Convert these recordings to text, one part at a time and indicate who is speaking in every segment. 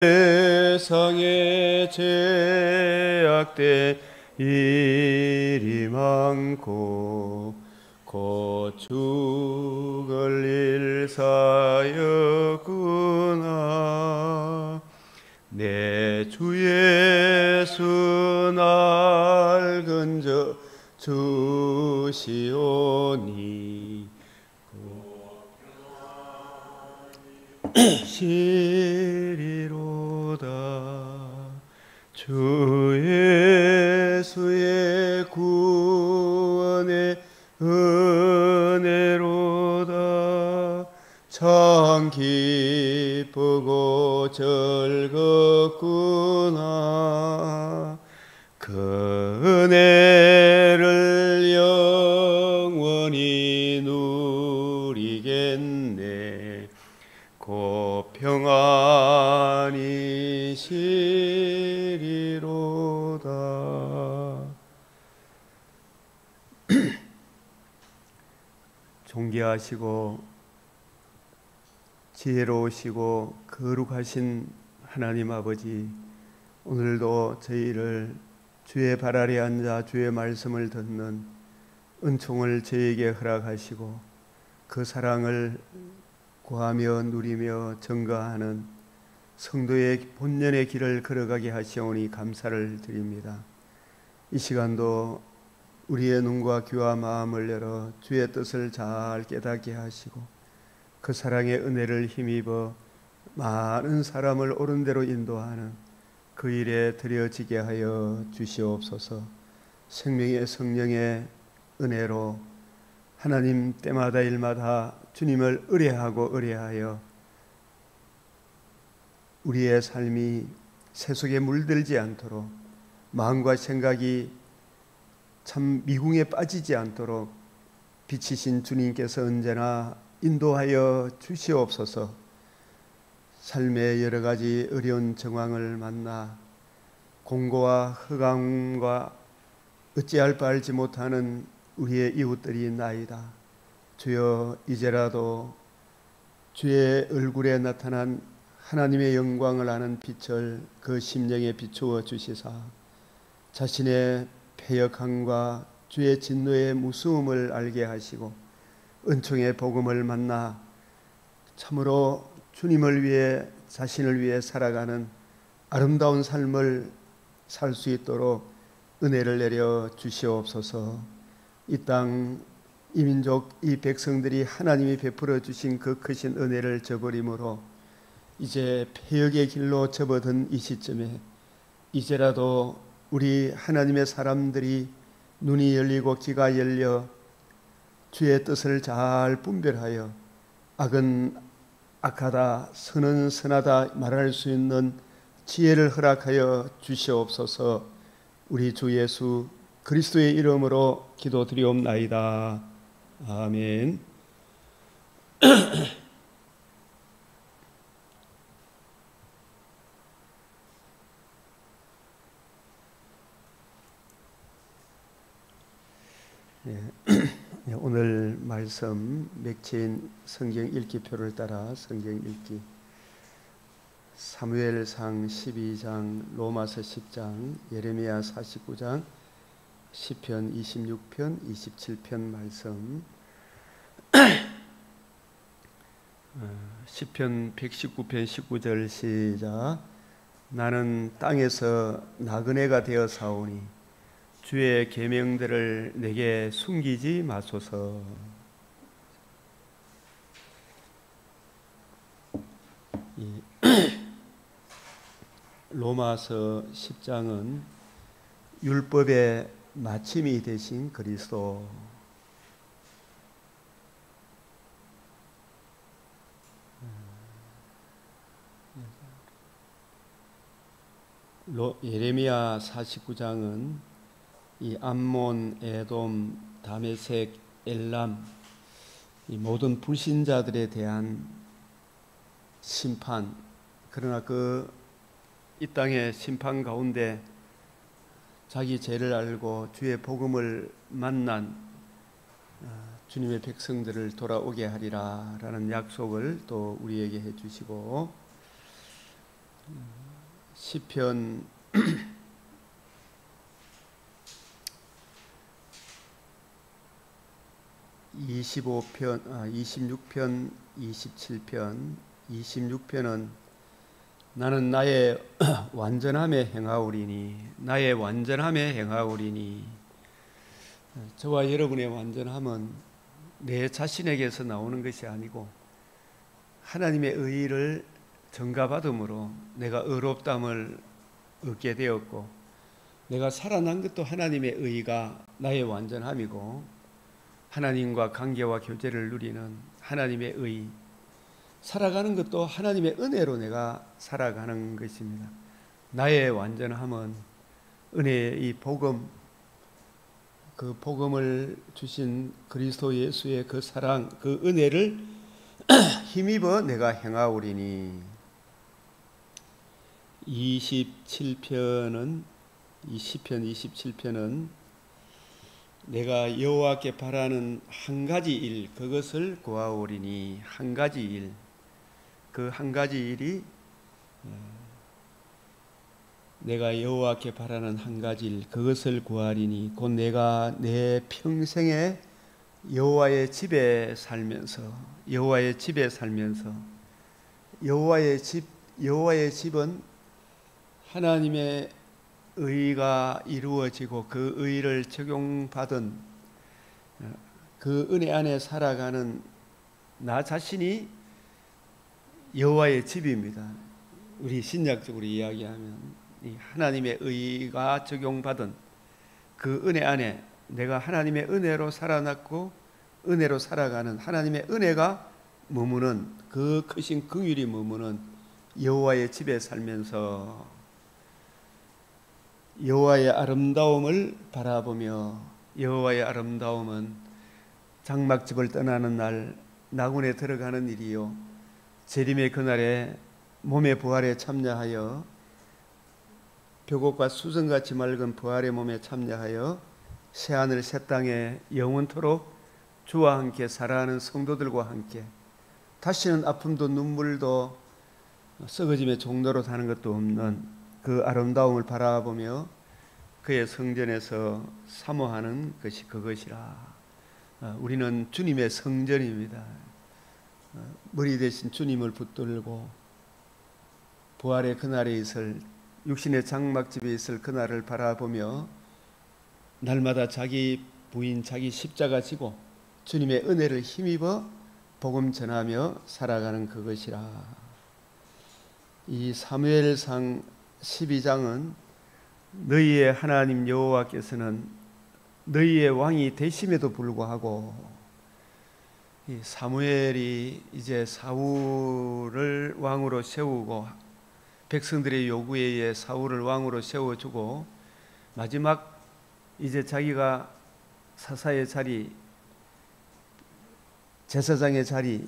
Speaker 1: 세상에 죄악된 일이 많고 곧 죽을 일 사였구나. 내 주 예수 날 건져 주시오니 시리로다. 주 예수의 구원의 은혜로다. 참 기쁘고 즐겁구나. 그 은혜를 영원히 누리겠네. 곧 평안이 시리로다. 존귀하시고 지혜로우시고 거룩하신 하나님 아버지, 오늘도 저희를 주의 발 아래 앉아 주의 말씀을 듣는 은총을 저에게 허락하시고 그 사랑을 구하며 누리며 증거하는 성도의 본연의 길을 걸어가게 하시오니 감사를 드립니다. 이 시간도 우리의 눈과 귀와 마음을 열어 주의 뜻을 잘 깨닫게 하시고 그 사랑의 은혜를 힘입어 많은 사람을 옳은 대로 인도하는 그 일에 드려지게 하여 주시옵소서. 생명의 성령의 은혜로 하나님 때마다 일마다 주님을 의뢰하고 의뢰하여 우리의 삶이 세속에 물들지 않도록, 마음과 생각이 참 미궁에 빠지지 않도록 빛이신 주님께서 언제나 인도하여 주시옵소서. 삶의 여러 가지 어려운 정황을 만나 공고와 흑암과 어찌할 바 알지 못하는 우리의 이웃들이 있나이다. 주여, 이제라도 주의 얼굴에 나타난 하나님의 영광을 아는 빛을 그 심령에 비추어 주시사 자신의 패역함과 주의 진노의 무서움을 알게 하시고 은총의 복음을 만나 참으로 주님을 위해, 자신을 위해 살아가는 아름다운 삶을 살 수 있도록 은혜를 내려 주시옵소서. 이 땅, 이 민족, 이 백성들이 하나님이 베풀어 주신 그 크신 은혜를 저버림으로 이제 패역의 길로 접어든 이 시점에 이제라도 우리 하나님의 사람들이 눈이 열리고 귀가 열려 주의 뜻을 잘 분별하여 악은 악하다, 선은 선하다 말할 수 있는 지혜를 허락하여 주시옵소서. 우리 주 예수 그리스도의 이름으로 기도드리옵나이다. 아멘. 오늘 말씀 맥체인 성경 읽기표를 따라 성경 읽기, 사무엘상 12장, 로마서 10장, 예레미야 49장, 시편 26편, 27편 말씀. 시편 119편 19절 시작. 나는 땅에서 나그네가 되어 사오니 주의 계명들을 내게 숨기지 마소서. 로마서 10장은 율법의 마침이 되신 그리스도, 예레미야 49장은 이 암몬, 에돔, 다메섹, 엘람, 이 모든 불신자들에 대한 심판, 그러나 이 땅의 심판 가운데 자기 죄를 알고 주의 복음을 만난 주님의 백성들을 돌아오게 하리라 라는 약속을 또 우리에게 해주시고, 시편 26편, 27편, 26편은 나는 나의 완전함에 행하오리니, 나의 완전함에 행하오리니. 저와 여러분의 완전함은 내 자신에게서 나오는 것이 아니고 하나님의 의의를 전가받음으로 내가 의롭다함을 얻게 되었고, 내가 살아난 것도 하나님의 의의가 나의 완전함이고, 하나님과 관계와 교제를 누리는 하나님의 의의, 살아가는 것도 하나님의 은혜로 내가 살아가는 것입니다. 나의 완전함은 은혜의 이 복음, 그 복음을 주신 그리스도 예수의 그 사랑, 그 은혜를 힘입어 내가 행하오리니. 27편은 시편 27편은 내가 여호와께 바라는 한 가지 일, 그것을 구하오리니. 한 가지 일, 그 한 가지 일이 내가 여호와께 바라는 한 가지 일, 그것을 구하리니 곧 내가 내 평생에 여호와의 집에 살면서, 여호와의 집은 하나님의 의가 이루어지고 그 의를 적용받은 그 은혜 안에 살아가는 나 자신이 여호와의 집입니다. 우리 신약적으로 이야기하면 이 하나님의 의가 적용받은 그 은혜 안에 내가 하나님의 은혜로 살아났고 은혜로 살아가는 하나님의 은혜가 머무는, 그 크신 긍휼이 머무는 여호와의 집에 살면서 여호와의 아름다움을 바라보며, 여호와의 아름다움은 장막집을 떠나는 날 나군에 들어가는 일이요, 재림의 그날에 몸의 부활에 참여하여 벼곡과 수정같이 맑은 부활의 몸에 참여하여 새하늘 새 땅에 영원토록 주와 함께 살아가는 성도들과 함께 다시는 아픔도 눈물도 썩어짐의 종로로 사는 것도 없는 그 아름다움을 바라보며 그의 성전에서 사모하는 것이 그것이라. 우리는 주님의 성전입니다. 머리 대신 주님을 붙들고 부활의 그날에 있을, 육신의 장막집에 있을 그날을 바라보며 날마다 자기 부인, 자기 십자가 지고 주님의 은혜를 힘입어 복음 전하며 살아가는 그것이라. 이 사무엘상 12장은 너희의 하나님 여호와께서는 너희의 왕이 되심에도 불구하고, 이 사무엘이 이제 사울을 왕으로 세우고 백성들의 요구에 의해 사울을 왕으로 세워주고 마지막 이제 자기가 사사의 자리, 제사장의 자리는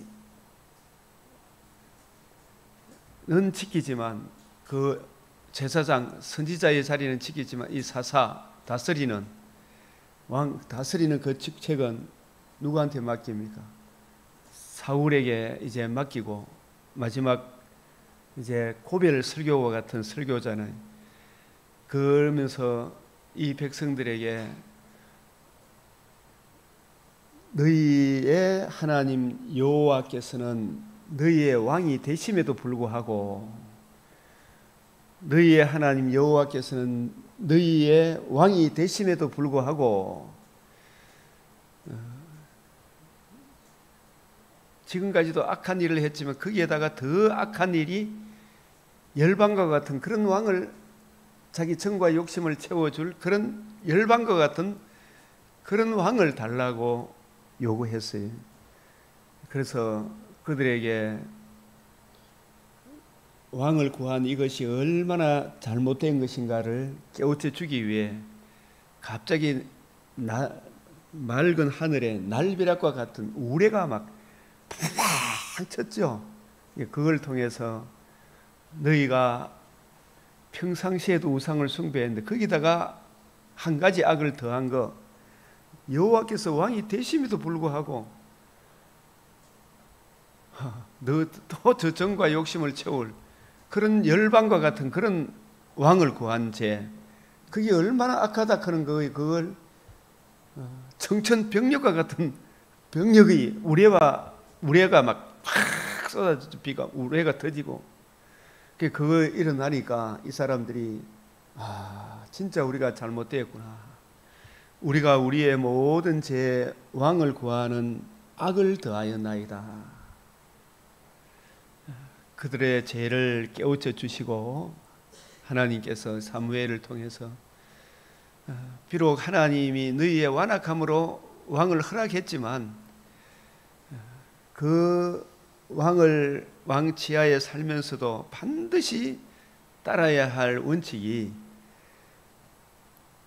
Speaker 1: 지키지만, 그 제사장 선지자의 자리는 지키지만 이 사사 다스리는 왕 다스리는 그 직책은 누구한테 맡깁니까? 사울에게 이제 맡기고, 마지막 이제 고별 설교와 같은 설교자는, 그러면서 이 백성들에게 너희의 하나님 여호와께서는 너희의 왕이 되심에도 불구하고, 너희의 하나님 여호와께서는 너희의 왕이 되심에도 불구하고 지금까지도 악한 일을 했지만 거기에다가 더 악한 일이 열방과 같은 그런 왕을, 자기 정과 욕심을 채워줄 그런 열방과 같은 그런 왕을 달라고 요구했어요. 그래서 그들에게 왕을 구한 이것이 얼마나 잘못된 것인가를 깨우쳐 주기 위해 갑자기 맑은 하늘에 날벼락과 같은 우레가 막 팡 쳤죠. 그걸 통해서 너희가 평상시에도 우상을 숭배했는데 거기다가 한 가지 악을 더한 거, 여호와께서 왕이 되심에도 불구하고 너 또 저 정과 욕심을 채울 그런 열방과 같은 그런 왕을 구한 죄, 그게 얼마나 악하다 하는 거예요. 그걸 청천벽력과 같은 병력이 우레가 막 쏟아져 비가 우레가 터지고 그거 일어나니까 이 사람들이 진짜 우리가 잘못되었구나. 우리가 우리의 모든 죄 왕을 구하는 악을 더하였나이다. 그들의 죄를 깨우쳐 주시고 하나님께서 사무엘을 통해서 비록 하나님이 너희의 완악함으로 왕을 허락했지만 그 왕 치하에 살면서도 반드시 따라야 할 원칙이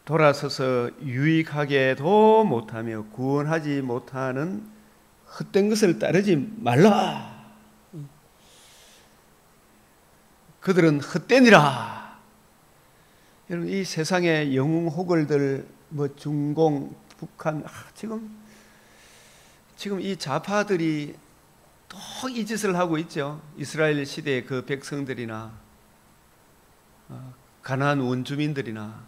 Speaker 1: 돌아서서 유익하게도 못하며 구원하지 못하는 헛된 것을 따르지 말라. 그들은 헛되니라. 여러분, 이 세상의 영웅호걸들 중공, 북한, 지금 이 좌파들이 또 이 짓을 하고 있죠. 이스라엘 시대의 그 백성들이나 가나안 원주민들이나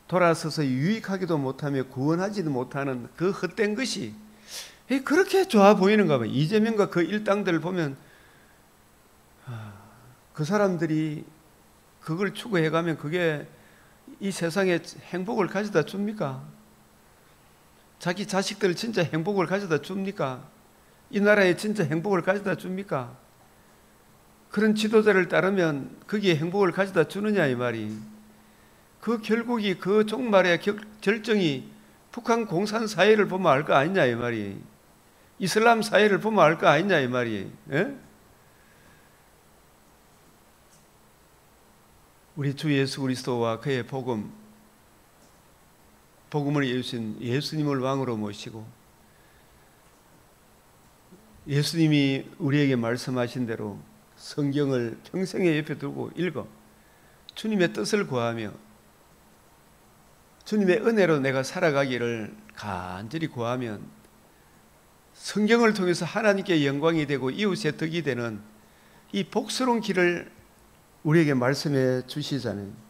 Speaker 1: 돌아서서 유익하기도 못하며 구원하지도 못하는 그 헛된 것이 그렇게 좋아 보이는가 봐요. 이재명과 그 일당들을 보면 그 사람들이 그걸 추구해가면 그게 이 세상에 행복을 가져다 줍니까? 자기 자식들 진짜 행복을 가져다 줍니까? 이 나라에 진짜 행복을 가져다 줍니까? 그런 지도자를 따르면 거기에 행복을 가져다 주느냐 이 말이. 그 결국이 그 종말의 결정이 북한 공산 사회를 보면 알 거 아니냐 이 말이. 이슬람 사회를 보면 알 거 아니냐 이 말이. 예? 우리 주 예수 그리스도와 그의 복음을 이루신 예수님을 왕으로 모시고 예수님이 우리에게 말씀하신 대로 성경을 평생에 옆에 두고 읽어 주님의 뜻을 구하며 주님의 은혜로 내가 살아가기를 간절히 구하면 성경을 통해서 하나님께 영광이 되고 이웃의 덕이 되는 이 복스러운 길을 우리에게 말씀해 주시잖아요.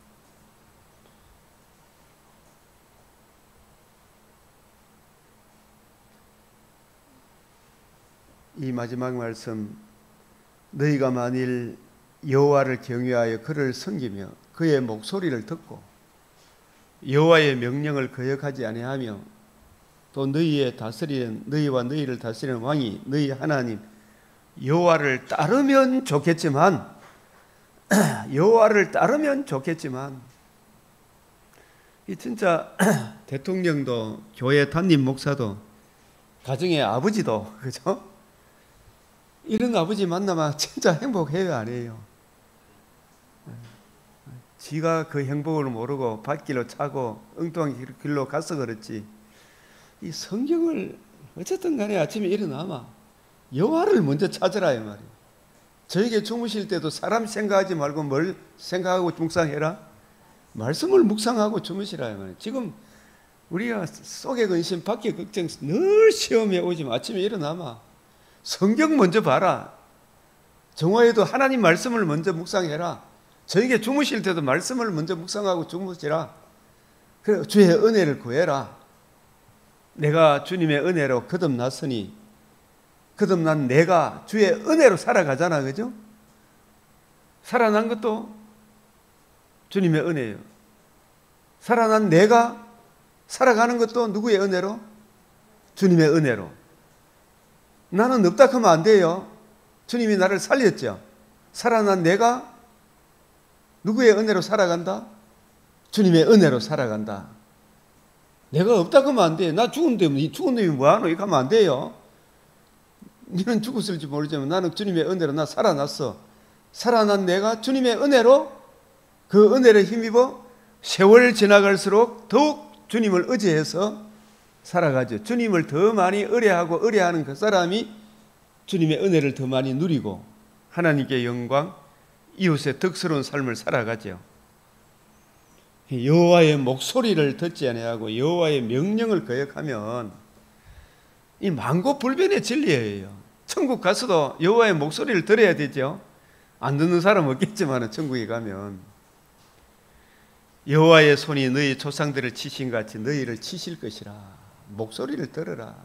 Speaker 1: 이 마지막 말씀, 너희가 만일 여호와를 경외하여 그를 섬기며 그의 목소리를 듣고 여호와의 명령을 거역하지 아니하며 또 너희와 너희를 다스리는 왕이 너희 하나님 여호와를 따르면 좋겠지만 이 진짜 대통령도 교회 담임 목사도 가정의 아버지도 그죠? 이런 아버지 만나면 진짜 행복해요, 안 해요? 지가 그 행복을 모르고 밭길로 차고 엉뚱한 길로 가서 그렇지. 이 성경을 어쨌든 간에 아침에 일어나면 여호와를 먼저 찾으라 이 말이에요. 저에게 주무실 때도 사람 생각하지 말고 뭘 생각하고 묵상해라? 말씀을 묵상하고 주무시라 이 말이에요. 지금 우리가 속의 근심, 밖의 걱정 늘 시험에 오지만 아침에 일어나면 성경 먼저 봐라. 정오에도 하나님 말씀을 먼저 묵상해라. 저에게 주무실 때도 말씀을 먼저 묵상하고 주무시라. 그래, 주의 은혜를 구해라. 내가 주님의 은혜로 거듭났으니 거듭난 내가 주의 은혜로 살아가잖아, 그죠? 살아난 것도 주님의 은혜예요. 살아난 내가 살아가는 것도 누구의 은혜로? 주님의 은혜로. 나는 없다 하면 안 돼요. 주님이 나를 살렸죠. 살아난 내가 누구의 은혜로 살아간다? 주님의 은혜로 살아간다. 내가 없다 하면 안 돼. 나 죽은 놈이 뭐하노? 이렇게 하면 안 돼요. 너는 죽었을지 모르지만 나는 주님의 은혜로 나 살아났어. 살아난 내가 주님의 은혜로 그 은혜를 힘입어 세월 지나갈수록 더욱 주님을 의지해서 살아가죠. 주님을 더 많이 의뢰하고 의뢰하는 그 사람이 주님의 은혜를 더 많이 누리고 하나님께 영광, 이웃의 덕스러운 삶을 살아가죠. 여호와의 목소리를 듣지 아니하고 여호와의 명령을 거역하면 이 만고불변의 진리예요. 천국 가서도 여호와의 목소리를 들어야 되죠. 안 듣는 사람 없겠지만 천국에 가면 여호와의 손이 너희 조상들을 치신 같이 너희를 치실 것이라. 목소리를 들어라.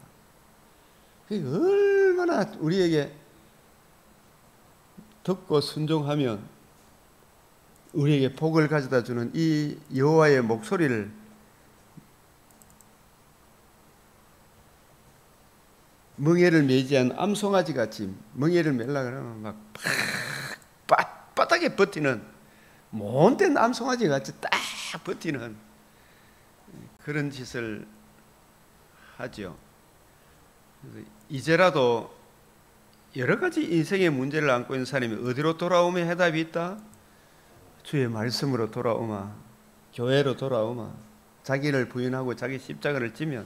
Speaker 1: 그게 얼마나 우리에게 듣고 순종하면 우리에게 복을 가져다 주는 이 여호와의 목소리를 멍에를 매지한 암송아지 같이 멍에를 매려고 하면 막 바닥에 버티는 못된 암송아지 같이 딱 버티는 그런 짓을 하죠. 이제라도 여러 가지 인생의 문제를 안고 있는 사람이 어디로 돌아오면 해답이 있다? 주의 말씀으로 돌아오마, 교회로 돌아오마, 자기를 부인하고 자기 십자가를 지면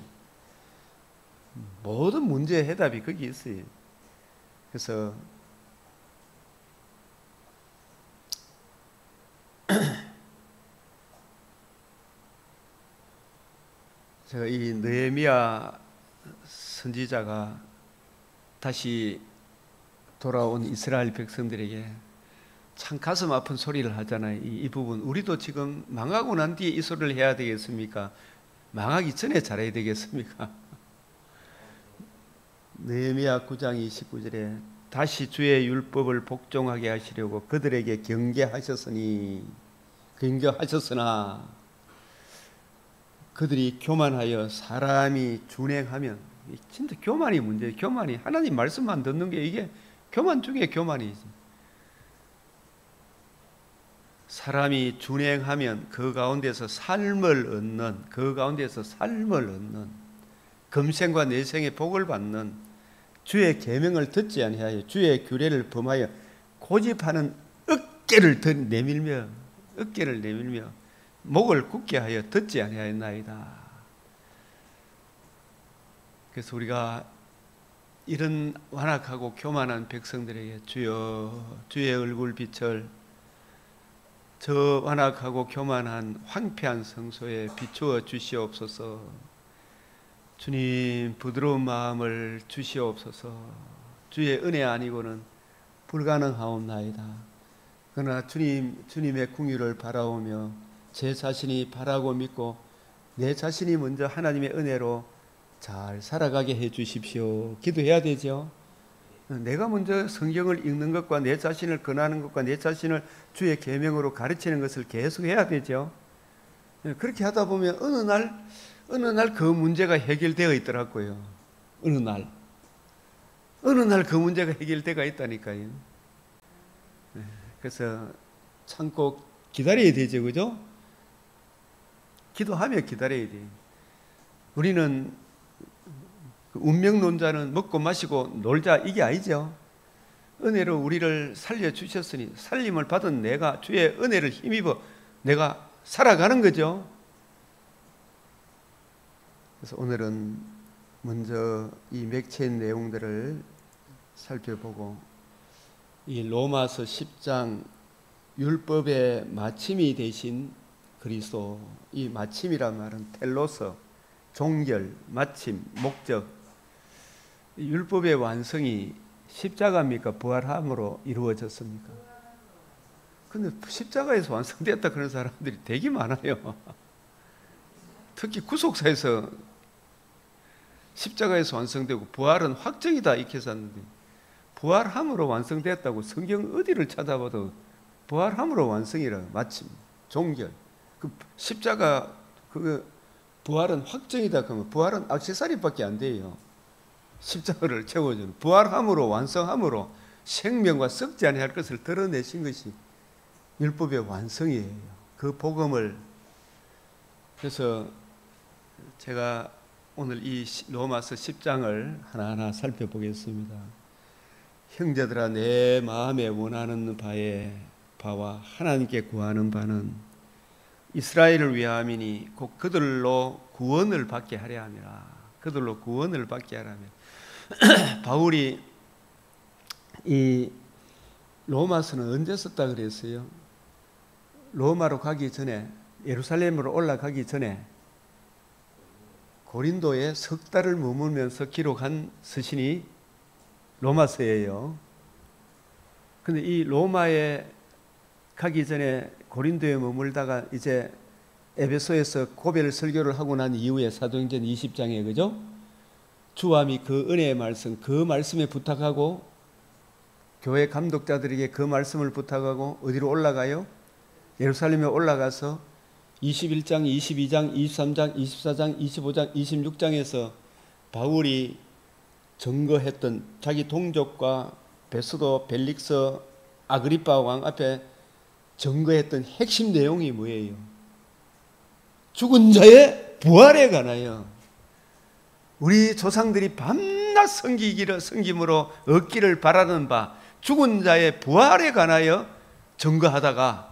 Speaker 1: 모든 문제의 해답이 거기 있어요. 그래서 제가 이 느헤미야 선지자가 다시 돌아온 이스라엘 백성들에게 참 가슴 아픈 소리를 하잖아요. 이 부분 우리도 지금 망하고 난 뒤에 이 소리를 해야 되겠습니까? 망하기 전에 잘해야 되겠습니까? 느헤미야 9장 29절에 다시 주의 율법을 복종하게 하시려고 그들에게 경계하셨으나 그들이 교만하여 사람이 준행하면, 진짜 교만이 문제예요. 교만이 하나님 말씀만 듣는 게 이게 교만 중에 교만이지. 사람이 준행하면 그 가운데서 삶을 얻는, 금생과 내생의 복을 받는, 주의 계명을 듣지 아니하여 주의 규례를 범하여 고집하는 어깨를 내밀며 목을 굳게 하여 듣지 아니하였나이다. 그래서 우리가 이런 완악하고 교만한 백성들에게 주여 주의 얼굴 빛을 저 완악하고 교만한 황폐한 성소에 비추어 주시옵소서. 주님 부드러운 마음을 주시옵소서. 주의 은혜 아니고는 불가능하옵나이다. 그러나 주님의 궁유를 바라오며 제 자신이 바라고 믿고 내 자신이 먼저 하나님의 은혜로 잘 살아가게 해 주십시오. 기도해야 되죠. 내가 먼저 성경을 읽는 것과 내 자신을 권하는 것과 내 자신을 주의 계명으로 가르치는 것을 계속 해야 되죠. 그렇게 하다 보면 어느 날 그 문제가 해결되어 있더라고요. 어느 날 그 문제가 해결되어 있다니까요. 그래서 참고 기다려야 되죠, 그죠? 기도하며 기다려야 돼요. 우리는 운명론자는 먹고 마시고 놀자 이게 아니죠. 은혜로 우리를 살려주셨으니 살림을 받은 내가 주의 은혜를 힘입어 내가 살아가는 거죠. 그래서 오늘은 먼저 이 맥체의 내용들을 살펴보고 이 로마서 10장 율법의 마침이 되신 그리스도, 이 마침이란 말은 텔로서, 종결, 마침, 목적, 율법의 완성이 십자가입니까? 부활함으로 이루어졌습니까? 근데 십자가에서 완성됐다 그런 사람들이 되게 많아요. 특히 구속사에서 십자가에서 완성되고 부활은 확정이다 이렇게 했었는데 부활함으로 완성됐다고 성경 어디를 찾아봐도 부활함으로 완성이라 마침, 종결. 그 십자가 그 부활은 확정이다 그러면 부활은 액세서리밖에 안 돼요. 십자가를 채워주는 부활함으로 완성함으로 생명과 썩지 아니할 것을 드러내신 것이 율법의 완성이에요. 그 복음을 그래서 제가 오늘 이 로마서 10장을 하나하나 살펴보겠습니다. 형제들아 내 마음에 원하는 바와 하나님께 구하는 바는 이스라엘을 위함이니 곧 그들로 구원을 받게 하려 함이라. 그들로 구원을 받게 하라면 바울이 이 로마서는 언제 썼다 그랬어요? 로마로 가기 전에, 예루살렘으로 올라가기 전에 고린도에 석 달을 머물면서 기록한 서신이 로마서예요. 근데 이 로마에 가기 전에 고린도에 머물다가 이제 에베소에서 고별 설교를 하고 난 이후에 사도행전 20장에 그죠? 주함이 그 은혜의 말씀, 그 말씀에 부탁하고 교회 감독자들에게 그 말씀을 부탁하고 어디로 올라가요? 예루살렘에 올라가서 21장, 22장, 23장, 24장, 25장, 26장에서 바울이 증거했던 자기 동족과 베스도, 벨릭스, 아그리파 왕 앞에 증거했던 핵심 내용이 뭐예요? 죽은 자의 부활에 관하여 우리 조상들이 밤낮 섬김으로 얻기를 바라는 바 죽은 자의 부활에 관하여 증거하다가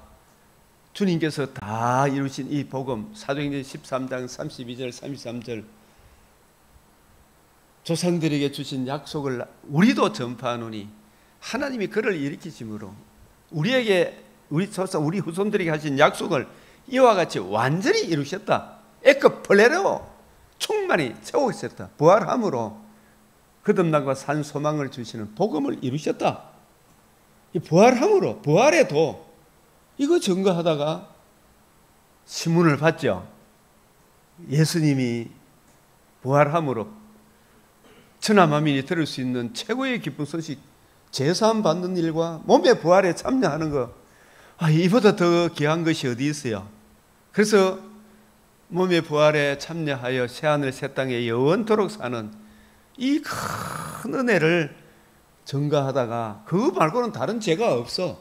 Speaker 1: 주님께서 다 이루신 이 복음 사도행전 13장 32절 33절 조상들에게 주신 약속을 우리도 전파하노니 하나님이 그를 일으키심으로 우리에게 우리 조상 우리 후손들에게 하신 약속을 이와 같이 완전히 이루셨다. 에크플레로 충만히 채우셨다. 부활함으로 거듭남과 산 소망을 주시는 복음을 이루셨다. 이 부활함으로 부활에도 이거 증거하다가 신문을 봤죠. 예수님이 부활함으로 천하만민이 들을 수 있는 최고의 기쁜 소식, 제사함 받는 일과 몸의 부활에 참여하는 거, 이보다 더 귀한 것이 어디 있어요? 그래서 몸의 부활에 참여하여 새하늘 새 땅에 영원토록 사는 이 큰 은혜를 증거하다가 그거 말고는 다른 죄가 없어.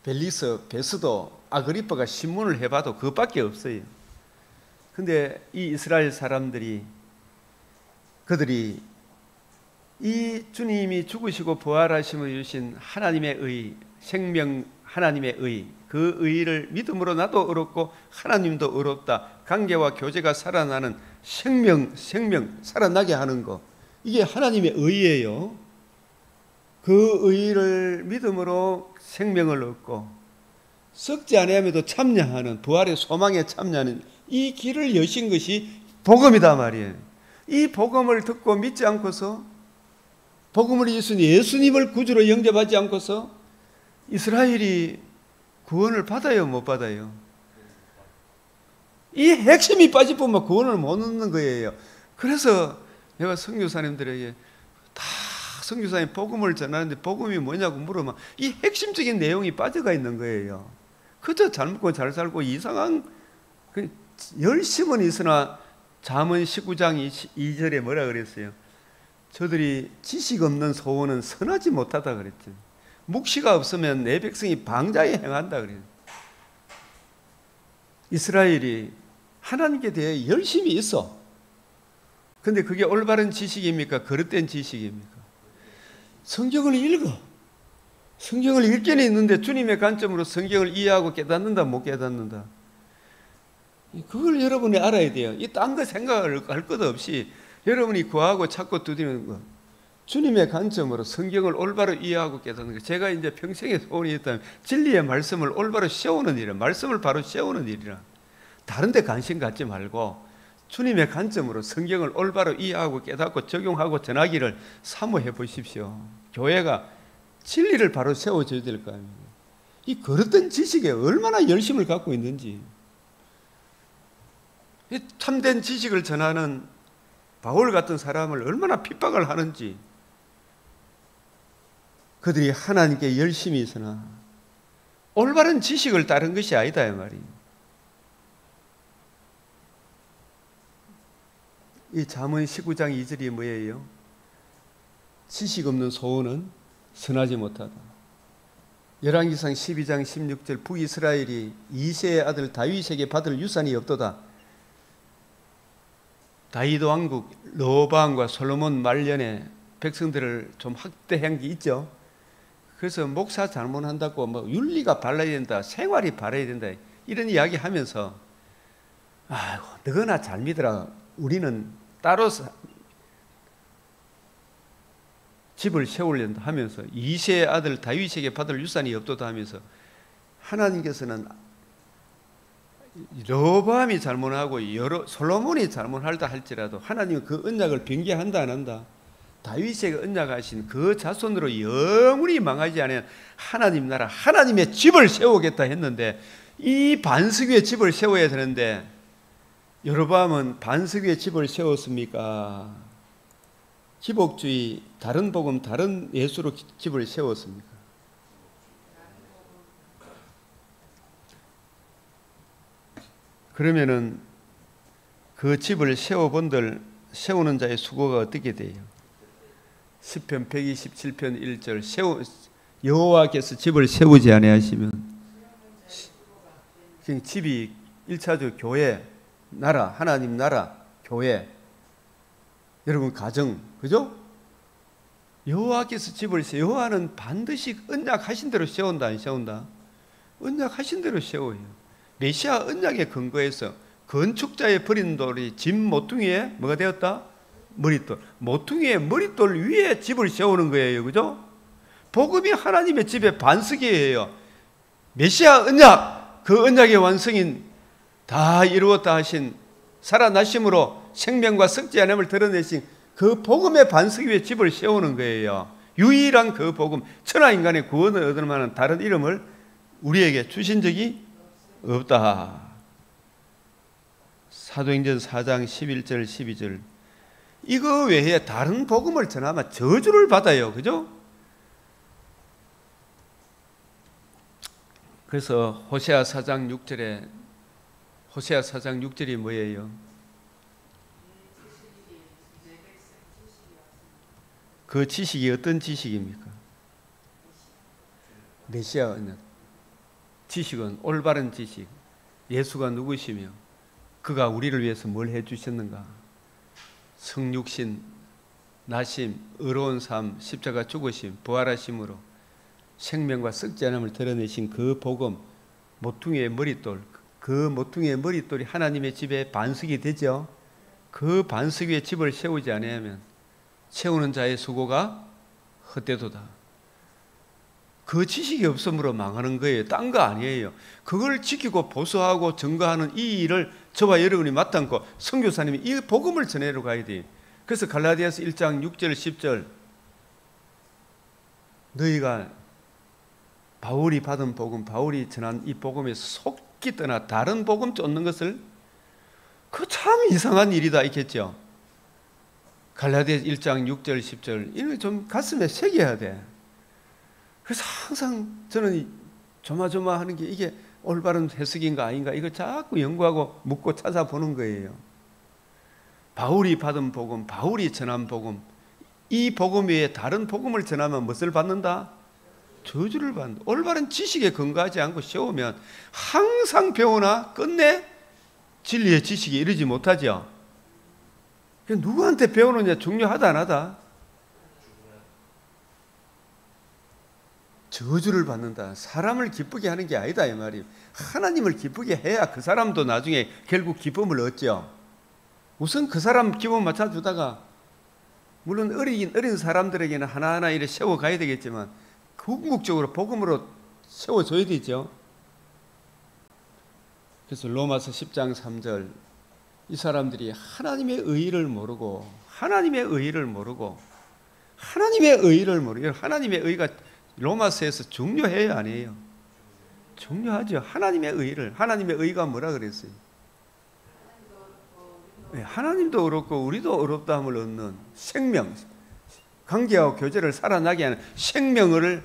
Speaker 1: 벨리스, 베스도, 아그리빠가 신문을 해봐도 그것밖에 없어요. 근데 이 이스라엘 사람들이 그들이 이 주님이 죽으시고 부활하심을 주신 하나님의 의, 생명 하나님의 의, 그 의를 믿음으로 나도 의롭고 하나님도 의롭다. 관계와 교제가 살아나는 생명 살아나게 하는 거. 이게 하나님의 의예요. 그 의를 믿음으로 생명을 얻고 썩지 아니함에도 참여하는 부활의 소망에 참여하는 이 길을 여신 것이 복음이다 말이에요. 이 복음을 듣고 믿지 않고서 복음을 예수님, 예수님을 구주로 영접하지 않고서 이스라엘이 구원을 받아요, 못 받아요? 이 핵심이 빠지면 구원을 못 얻는 거예요. 그래서 내가 선교사님들에게 다 선교사님 복음을 전하는데 복음이 뭐냐고 물으면 이 핵심적인 내용이 빠져가 있는 거예요. 그저 잘 먹고 잘 살고 이상한 열심은 있으나 잠언 19장 2절에 뭐라 그랬어요? 저들이 지식 없는 소원은 선하지 못하다 그랬죠. 묵시가 없으면 내 백성이 방자에 행한다 그래요. 이스라엘이 하나님께 대해 열심히 있어. 근데 그게 올바른 지식입니까? 거릇된 지식입니까? 성경을 읽어. 성경을 읽기는 있는데 주님의 관점으로 성경을 이해하고 깨닫는다, 못 깨닫는다. 그걸 여러분이 알아야 돼요. 이 딴 거 생각할 것 없이 여러분이 구하고 찾고 두드리는 것. 주님의 관점으로 성경을 올바로 이해하고 깨닫는 것. 제가 이제 평생의 소원이 있다면 진리의 말씀을 올바로 세우는 일이라, 말씀을 바로 세우는 일이라. 다른 데 관심 갖지 말고 주님의 관점으로 성경을 올바로 이해하고 깨닫고 적용하고 전하기를 사모해 보십시오. 교회가 진리를 바로 세워줘야 될 거 아닙니까? 이 거릇된 지식에 얼마나 열심을 갖고 있는지. 이 참된 지식을 전하는 바울 같은 사람을 얼마나 핍박을 하는지. 그들이 하나님께 열심히 있으나 올바른 지식을 따른 것이 아니다 이 말이에요. 이 잠언 19장 2절이 뭐예요? 지식 없는 소원은 선하지 못하다. 열왕기상 12장 16절 북이스라엘이 이새의 아들 다윗에게 받을 유산이 없도다. 다윗 왕국 르호보암과 솔로몬 말년에 백성들을 좀 학대한 게 있죠. 그래서 목사 잘못한다고 뭐 윤리가 발라야 된다, 생활이 발라야 된다 이런 이야기 하면서 아이고 너나 잘 믿어라. 우리는 따로 집을 세우려다 하면서 이새의 아들 다윗에게 받을 유산이 없도다 하면서 하나님께서는 르호보암이 잘못하고 솔로몬이 잘못하다 할지라도 하나님은 그 언약을 변개한다 안 한다? 다윗에게 언약하신 그 자손으로 영원히 망하지 않은 하나님 나라, 하나님의 집을 세우겠다 했는데, 이 반석 위에 집을 세워야 되는데 여로보암은 반석 위에 집을 세웠습니까? 기복주의, 다른 복음, 다른 예수로 집을 세웠습니까? 그러면은 그 집을 세워본들 세우는 자의 수고가 어떻게 돼요? 시편 127편 1절 여호와께서 집을 세우지 아니하시면, 집이 1차적 교회, 나라, 하나님 나라, 교회, 여러분 가정, 그죠? 여호와께서 집을 여호와는 반드시 언약하신 대로 세운다, 안 세운다? 언약하신 대로 세워요. 메시아 언약에 근거해서 건축자의 버린 돌이 집 모퉁이에 뭐가 되었다? 머릿돌. 모퉁이의 머릿돌 위에 집을 세우는 거예요. 그죠? 복음이 하나님의 집의 반석이에요. 메시아 언약, 그 언약의 완성인 다 이루었다 하신 살아나심으로 생명과 썩지 않음을 드러내신 그 복음의 반석 위에 집을 세우는 거예요. 유일한 그 복음, 천하인간의 구원을 얻을 만한 다른 이름을 우리에게 주신 적이 없다. 사도행전 4장 11절 12절. 이거 외에 다른 복음을 전하면 저주를 받아요. 그죠? 그래서 호세아 4장 6절이 뭐예요? 그 지식이 어떤 지식입니까? 메시아 언약. 지식은 올바른 지식. 예수가 누구시며 그가 우리를 위해서 뭘 해주셨는가? 성육신, 나심, 의로운 삶, 십자가 죽으심, 부활하심으로 생명과 썩지 않음을 드러내신 그 복음, 모퉁이의 머릿돌, 그 모퉁이의 머릿돌이 하나님의 집의 반석이 되죠. 그 반석 위에 집을 세우지 아니하면 세우는 자의 수고가 헛되도다. 그 지식이 없으므로 망하는 거예요. 딴 거 아니에요. 그걸 지키고 보수하고 증거하는 이 일을 저와 여러분이 맡았고 선교사님이 이 복음을 전해러 가야 돼요. 그래서 갈라디아서 1장 6절 10절 너희가 바울이 받은 복음, 바울이 전한 이 복음에 속기 떠나 다른 복음 쫓는 것을 그 참 이상한 일이다 있겠죠. 갈라디아서 1장 6절 10절 이걸 좀 가슴에 새겨야 돼. 그래서 항상 저는 조마조마하는 게 이게 올바른 해석인가 아닌가 이걸 자꾸 연구하고 묻고 찾아보는 거예요. 바울이 받은 복음, 바울이 전한 복음, 이 복음 외에 다른 복음을 전하면 무엇을 받는다? 저주를 받는다. 올바른 지식에 근거하지 않고 세우면 항상 배우나 끝내 진리의 지식에 이르지 못하죠. 누구한테 배우느냐 중요하다 안 하다? 저주를 받는다. 사람을 기쁘게 하는 게 아니다 이 말이에요. 하나님을 기쁘게 해야 그 사람도 나중에 결국 기쁨을 얻죠. 우선 그 사람 기분 맞춰주다가 물론 어린 사람들에게는 하나하나 이렇게 세워가야 되겠지만 궁극적으로 복음으로 세워줘야 되죠. 그래서 로마서 10장 3절 이 사람들이 하나님의 의의를 모르고 하나님의 의의가 로마서에서 중요해요 아니에요? 중요하죠. 하나님의 의의가 뭐라 그랬어요? 네, 하나님도 어렵고 우리도 어렵다함을 얻는 생명, 관계와 교제를 살아나게 하는 생명을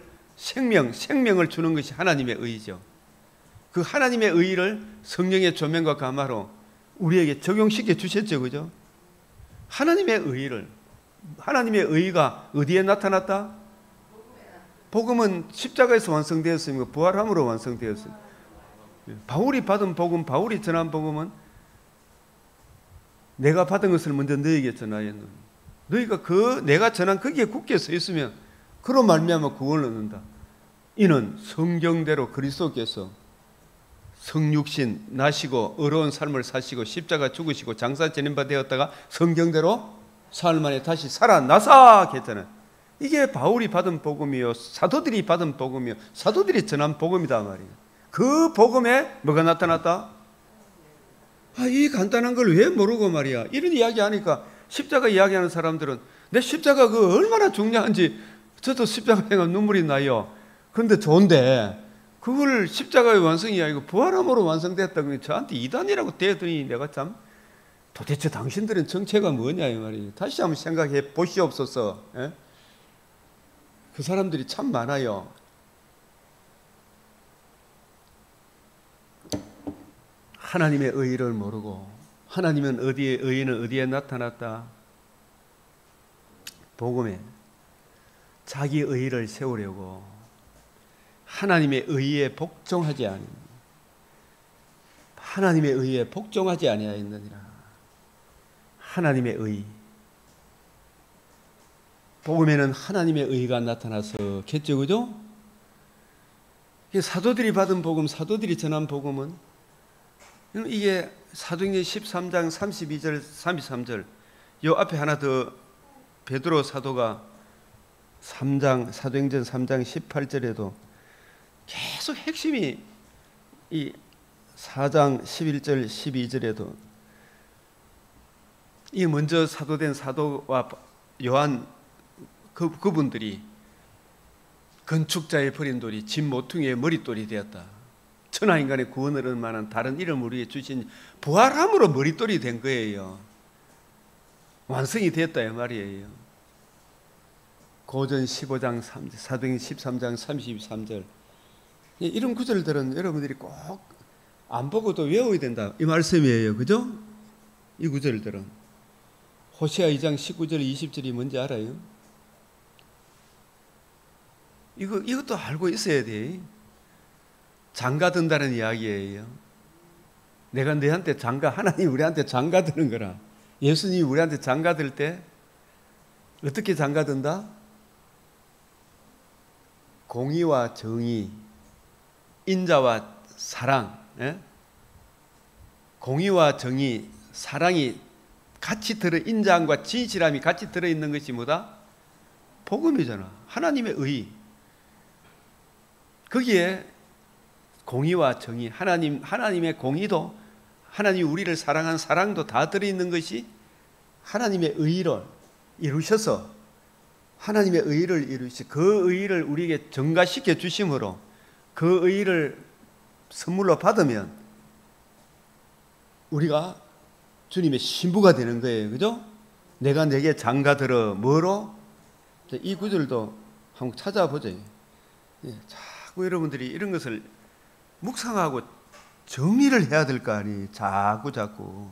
Speaker 1: 주는 것이 하나님의 의의죠. 그 하나님의 의의를 성령의 조명과 감화로 우리에게 적용시켜 주셨죠. 그죠? 하나님의 의의가 어디에 나타났다? 복음은 십자가에서 완성되었습니까? 부활함으로 완성되었습니다. 바울이 받은 복음, 바울이 전한 복음은 내가 받은 것을 먼저 너에게 전하였노니 너희가 내가 전한 거기에 굳게 서 있으면 그로 말미암아 구원을 얻는다. 이는 성경대로 그리스도께서 성육신 나시고 어려운 삶을 사시고 십자가 죽으시고 장사 지낸 바 되었다가 성경대로 사흘 만에 다시 살아나사 했잖아요. 이게 바울이 받은 복음이요, 사도들이 받은 복음이요, 사도들이 전한 복음이다 말이에요. 그 복음에 뭐가 나타났다? 이 간단한 걸 왜 모르고 말이야. 이런 이야기하니까 십자가 이야기하는 사람들은 내 십자가 그 얼마나 중요한지 저도 십자가 행하면 눈물이 나요. 그런데 좋은데 그걸 십자가의 완성이 아니고 부활함으로 완성됐다는 게 저한테 이단이라고 대더니 내가 참 도대체 당신들은 정체가 뭐냐 이 말이에요. 다시 한번 생각해 보시옵소서. 예? 그 사람들이 참 많아요. 하나님의 의의를 모르고 하나님은 어디에 의의는 어디에 나타났다? 복음에 자기 의의를 세우려고 하나님의 의의에 복종하지 않은 하나님의 의의에 복종하지 아니하였느니라. 하나님의 의 복음에는 하나님의 의의가 나타나서겠죠, 그죠? 사도들이 받은 복음, 사도들이 전한 복음은 이게 사도행전 13장 32절 33절 요 앞에 하나 더 베드로 사도가 3장 사도행전 3장 18절에도 계속 핵심이 이 4장 11절 12절에도 이 먼저 사도된 사도와 요한 그분들이 건축자의 버린 돌이 집 모퉁이의 머릿돌이 되었다. 천하인간의 구원을 얻을 만한 다른 이름을 우리에게 주신 부활함으로 머릿돌이 된 거예요. 완성이 됐다 이 말이에요. 고전 15장 3절, 사도행전 13장 33절 이런 구절들은 여러분들이 꼭 안 보고도 외워야 된다 이 말씀이에요. 그죠? 이 구절들은 호세아 2장 19절 20절이 뭔지 알아요? 이것도 알고 있어야 돼. 장가 든다는 이야기예요. 내가 너한테 장가, 하나님 우리한테 장가 드는 거라. 예수님이 우리한테 장가 들 때 어떻게 장가 든다? 공의와 정의, 인자와 사랑, 예? 공의와 정의, 사랑이 같이 인자함과 진실함이 같이 들어있는 것이 뭐다? 복음이잖아. 하나님의 의. 거기에 공의와 정의, 하나님의 공의도, 하나님이 우리를 사랑한 사랑도 다 들어있는 것이 하나님의 의를 이루셔서 하나님의 의를 이루시 그 의를 우리에게 전가시켜 주심으로 그 의를 선물로 받으면 우리가 주님의 신부가 되는 거예요. 그죠? 내가 내게 장가들어 뭐로? 이 구절도 한번 찾아보죠. 자꾸 여러분들이 이런 것을 묵상하고 정리를 해야 될 거 아니에요. 자꾸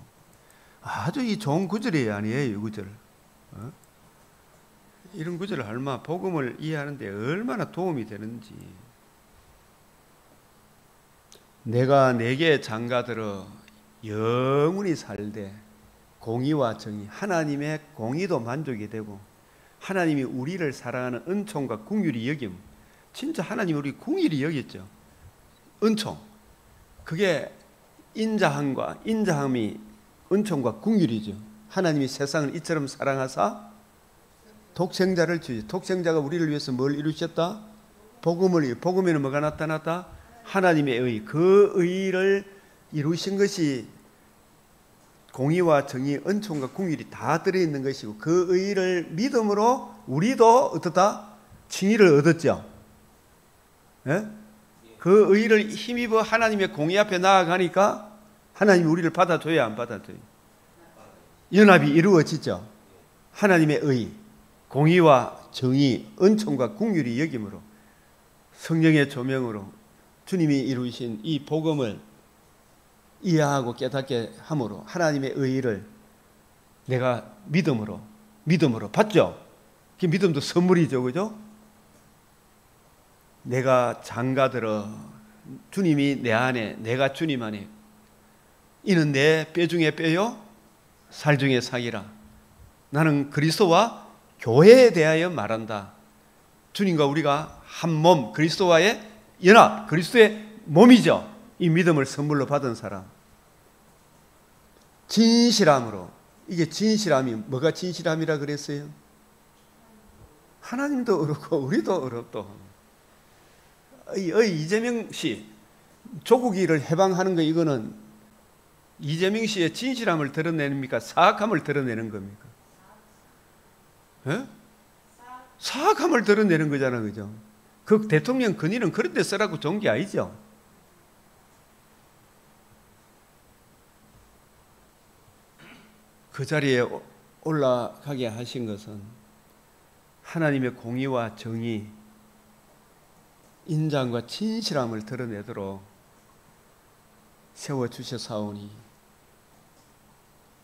Speaker 1: 아주 이 좋은 구절이 아니에요. 이 구절. 이런 구절을 얼마 복음을 이해하는데 얼마나 도움이 되는지. 내가 내게 장가들어 영원히 살되 공의와 정의, 하나님의 공의도 만족이 되고 하나님이 우리를 사랑하는 은총과 긍휼이 여김. 진짜 하나님 우리 긍휼이 여겼죠. 은총. 그게 인자함이 은총과 긍휼이죠. 하나님이 세상을 이처럼 사랑하사 독생자를 주시. 독생자가 우리를 위해서 뭘 이루셨다? 복음에는 뭐가 나타났다? 하나님의 의. 그 의를 이루신 것이 공의와 정의, 은총과 긍휼이 다 들어있는 것이고 그 의를 믿음으로 우리도 어떻다? 칭의를 얻었죠. 예? 그 의를 힘입어 하나님의 공의 앞에 나아가니까 하나님이 우리를 받아줘야 안 받아줘요? 연합이 이루어지죠. 하나님의 의, 공의와 정의, 은총과 긍휼이 여김으로 성령의 조명으로 주님이 이루신 이 복음을 이해하고 깨닫게 함으로 하나님의 의를 내가 믿음으로 받죠. 그 믿음도 선물이죠. 그죠? 내가 장가들어 주님이 내 안에 내가 주님 안에 이는 내 뼈 중에 뼈요 살 중에 살이라. 나는 그리스도와 교회에 대하여 말한다. 주님과 우리가 한 몸, 그리스도와의 연합, 그리스도의 몸이죠. 이 믿음을 선물로 받은 사람. 진실함으로. 이게 진실함이 뭐가 진실함이라 그랬어요? 하나님도 어렵고 우리도 어렵고. 이재명 씨 조국 일을 해방하는 거 이거는 이재명 씨의 진실함을 드러내니까 사악함을 드러내는 겁니까? 예? 사악함을 드러내는 거잖아, 그죠? 그 대통령 건의는 그런 데 쓰라고 좋은 게 아니죠. 그 자리에 올라가게 하신 것은 하나님의 공의와 정의, 인장과 진실함을 드러내도록 세워주셨사오니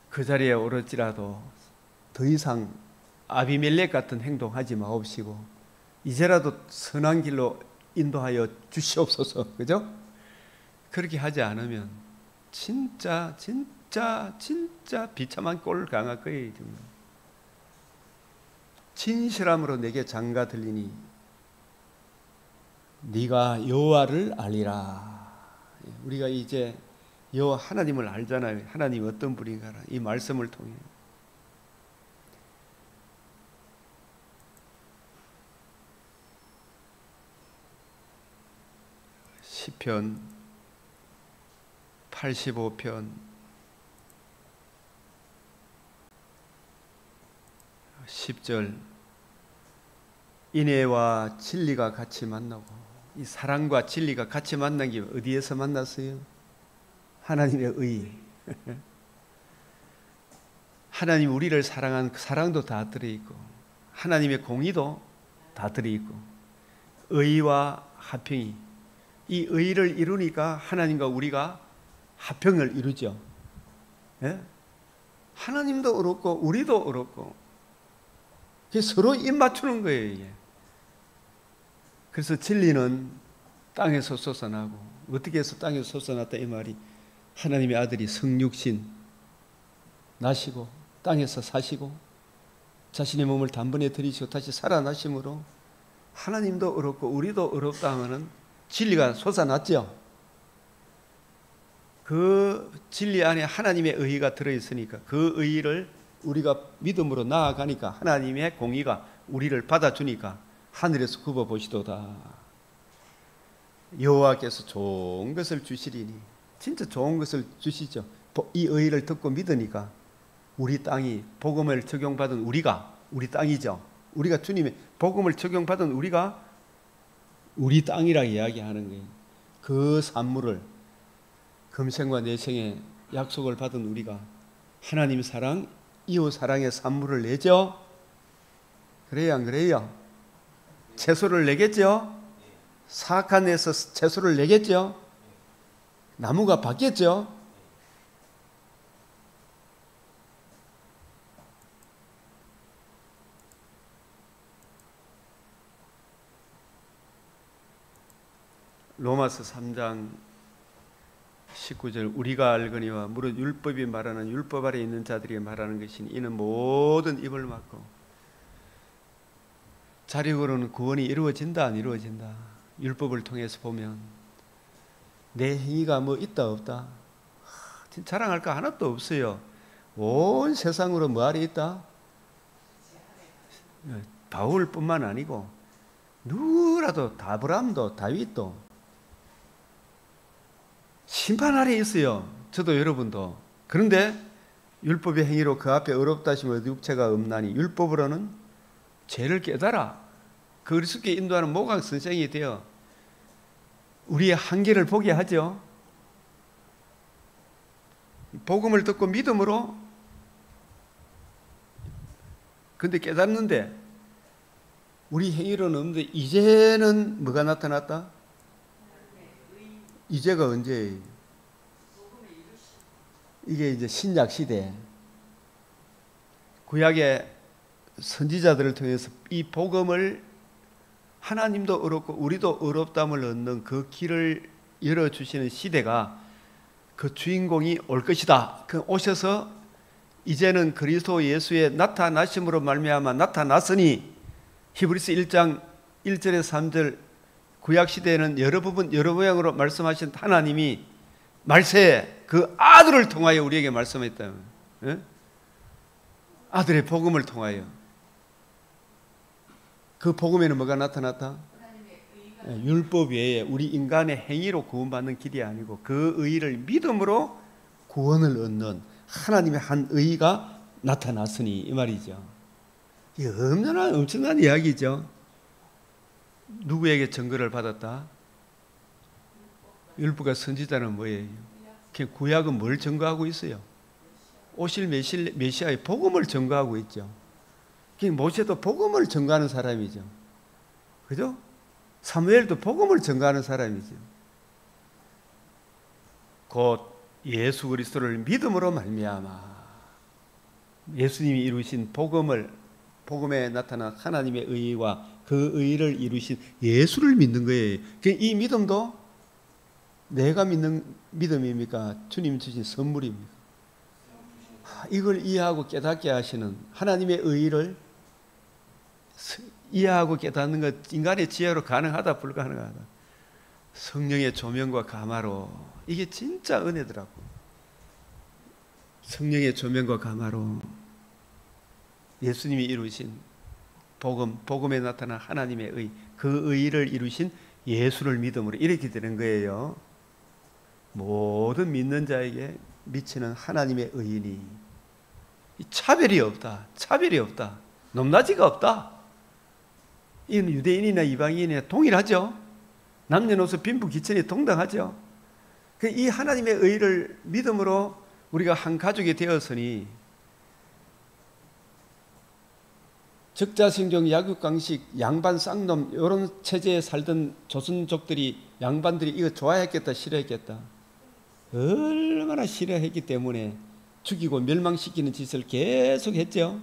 Speaker 1: 그 자리에 오를지라도 더 이상 아비멜렉 같은 행동하지 마옵시고 이제라도 선한 길로 인도하여 주시옵소서. 그죠? 그렇게 하지 않으면 진짜 비참한 꼴을 당할 거예요. 진실함으로 내게 장가 들리니 네가 여호와를 알리라. 우리가 이제 여호와 하나님을 알잖아요. 하나님 어떤 분인가 이 말씀을 통해. 시편 85편 10절 인애와 진리가 같이 만나고 이 사랑과 진리가 같이 만난 게 어디에서 만났어요? 하나님의 의. 하나님 우리를 사랑한 그 사랑도 다 들어있고 하나님의 공의도 다 들어있고 의와 화평이 이 의를 이루니까 하나님과 우리가 화평을 이루죠. 예? 하나님도 어렵고 우리도 어렵고 서로 입 맞추는 거예요. 이게. 그래서 진리는 땅에서 솟아나고 어떻게 해서 땅에서 솟아났다 이 말이 하나님의 아들이 성육신 나시고 땅에서 사시고 자신의 몸을 단번에 들이시고 다시 살아나심으로 하나님도 어렵고 우리도 어렵다 하면은 진리가 솟아났죠. 그 진리 안에 하나님의 의의가 들어있으니까 그 의의를 우리가 믿음으로 나아가니까 하나님의 공의가 우리를 받아주니까 하늘에서 굽어보시도다. 여호와께서 좋은 것을 주시리니 진짜 좋은 것을 주시죠. 이 의의를 듣고 믿으니까 우리 땅이 복음을 적용받은 우리가 우리 땅이죠. 우리가 주님의 복음을 적용받은 우리가 우리 땅이라 이야기하는 거예요. 그 산물을 금생과 내생에 약속을 받은 우리가 하나님 사랑, 이웃 사랑의 산물을 내죠. 그래요, 안 그래요? 채소를 내겠죠. 사악한 데서 채소를 내겠죠. 나무가 받겠죠. 로마서 3장 19절 우리가 알거니와 무릇 율법이 말하는 율법 아래 있는 자들이 말하는 것이니 이는 모든 입을 막고 자력으로는 구원이 이루어진다 안 이루어진다. 율법을 통해서 보면 내 행위가 뭐 있다 없다 자랑할 거 하나도 없어요. 온 세상으로 뭐하리 있다? 바울뿐만 아니고 누구라도 아브라함도 다윗도 심판 아래 있어요. 저도 여러분도. 그런데 율법의 행위로 그 앞에 어렵다 하시면 육체가 없나니 율법으로는 죄를 깨달아 그리스도께 인도하는 모강 선생이 되어 우리의 한계를 보게 하죠. 복음을 듣고 믿음으로 근데 깨닫는데 우리 행위로는 없는데 이제는 뭐가 나타났다? 이제가 언제예요? 이게 이제 신약 시대 구약의 선지자들을 통해서 이 복음을 하나님도 어렵고 우리도 어렵담을 얻는 그 길을 열어주시는 시대가 그 주인공이 올 것이다. 그 오셔서 이제는 그리스도 예수의 나타나심으로 말미암아 나타났으니 히브리서 1장 1절에서 3절 구약시대에는 여러 부분 여러 모양으로 말씀하신 하나님이 말세에 그 아들을 통하여 우리에게 말씀했다. 예? 아들의 복음을 통하여 그 복음에는 뭐가 나타났다? 율법 외에 우리 인간의 행위로 구원받는 길이 아니고 그 의의를 믿음으로 구원을 얻는 하나님의 한 의의가 나타났으니 이 말이죠. 이 얼마나 엄청난 이야기죠. 누구에게 증거를 받았다? 율법과 선지자는 뭐예요? 구약은 뭘 증거하고 있어요? 오실 메시아의 복음을 증거하고 있죠. 모세도 복음을 증거하는 사람이죠. 그죠? 사무엘도 복음을 증거하는 사람이죠. 곧 예수 그리스도를 믿음으로 말미암아 예수님이 이루신 복음에 나타난 하나님의 의와 그 의를 이루신 예수를 믿는 거예요. 이 믿음도 내가 믿는 믿음입니까? 주님 주신 선물입니까? 이걸 이해하고 깨닫게 하시는 하나님의 의를 이해하고 깨닫는 것 인간의 지혜로 가능하다 불가능하다? 성령의 조명과 감화로 이게 진짜 은혜더라고. 성령의 조명과 감화로 예수님이 이루신 복음에 나타난 하나님의 의, 그 의를 이루신 예수를 믿음으로 이렇게 되는 거예요. 모든 믿는 자에게 미치는 하나님의 의인이 차별이 없다. 높낮이가 없다. 이는 유대인이나 이방인이나 동일하죠. 남녀노소 빈부 귀천이 동등하죠. 이 하나님의 의를 믿음으로 우리가 한 가족이 되었으니 적자생존 약육강식 양반 쌍놈 이런 체제에 살던 조선족들이 양반들이 이거 좋아했겠다 싫어했겠다? 얼마나 싫어했기 때문에 죽이고 멸망시키는 짓을 계속 했죠.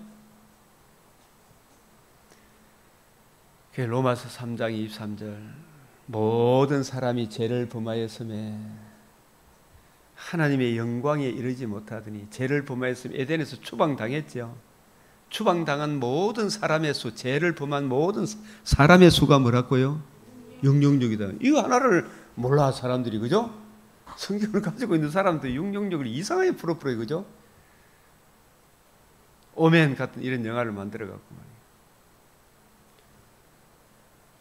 Speaker 1: 로마서 3장 23절 모든 사람이 죄를 범하였음에 하나님의 영광에 이르지 못하더니 죄를 범하였으면 에덴에서 추방당했죠. 추방당한 모든 사람의 수, 죄를 범한 모든 사람의 수가 뭐라고요? 666이다. 이거 하나를 몰라 사람들이, 그죠? 성경을 가지고 있는 사람들이 666을 이상하게 풀어풀어요, 그죠? 오멘 같은 이런 영화를 만들어갖고 말이에요.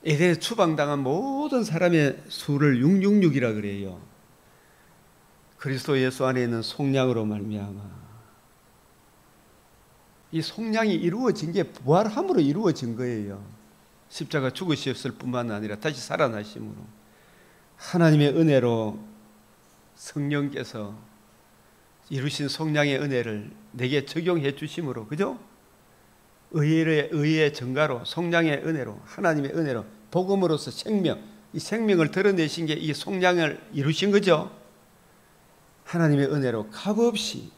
Speaker 1: 에덴에 추방당한 모든 사람의 수를 666이라 그래요. 그리스도 예수 안에 있는 속량으로 말미암아 이 속량이 이루어진 게 부활함으로 이루어진 거예요. 십자가 죽으셨을 뿐만 아니라 다시 살아나심으로 하나님의 은혜로 성령께서 이루신 속량의 은혜를 내게 적용해 주심으로, 그죠? 의의 증가로 속량의 은혜로 하나님의 은혜로 복음으로서 생명, 이 생명을 드러내신 게 이 속량을 이루신 거죠. 하나님의 은혜로 값없이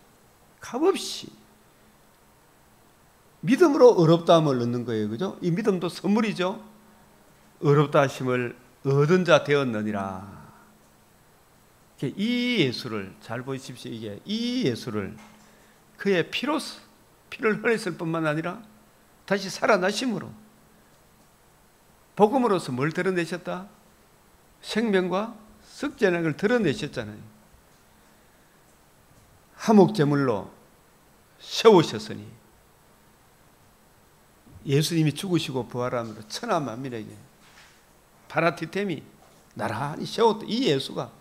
Speaker 1: 믿음으로 의롭다함을 얻는 거예요, 그죠? 이 믿음도 선물이죠. 의롭다 하심을 얻은 자 되었느니라. 이 예수를 잘 보십시오. 이게 이 예수를 그의 피로서 피를 흘렸을 뿐만 아니라 다시 살아나심으로 복음으로서 뭘 드러내셨다? 생명과 썩지 않은 걸 드러내셨잖아요. 화목제물로 세우셨으니 예수님이 죽으시고 부활함으로 천하 만민에게 파라티템이 나란히 세웠다. 이 예수가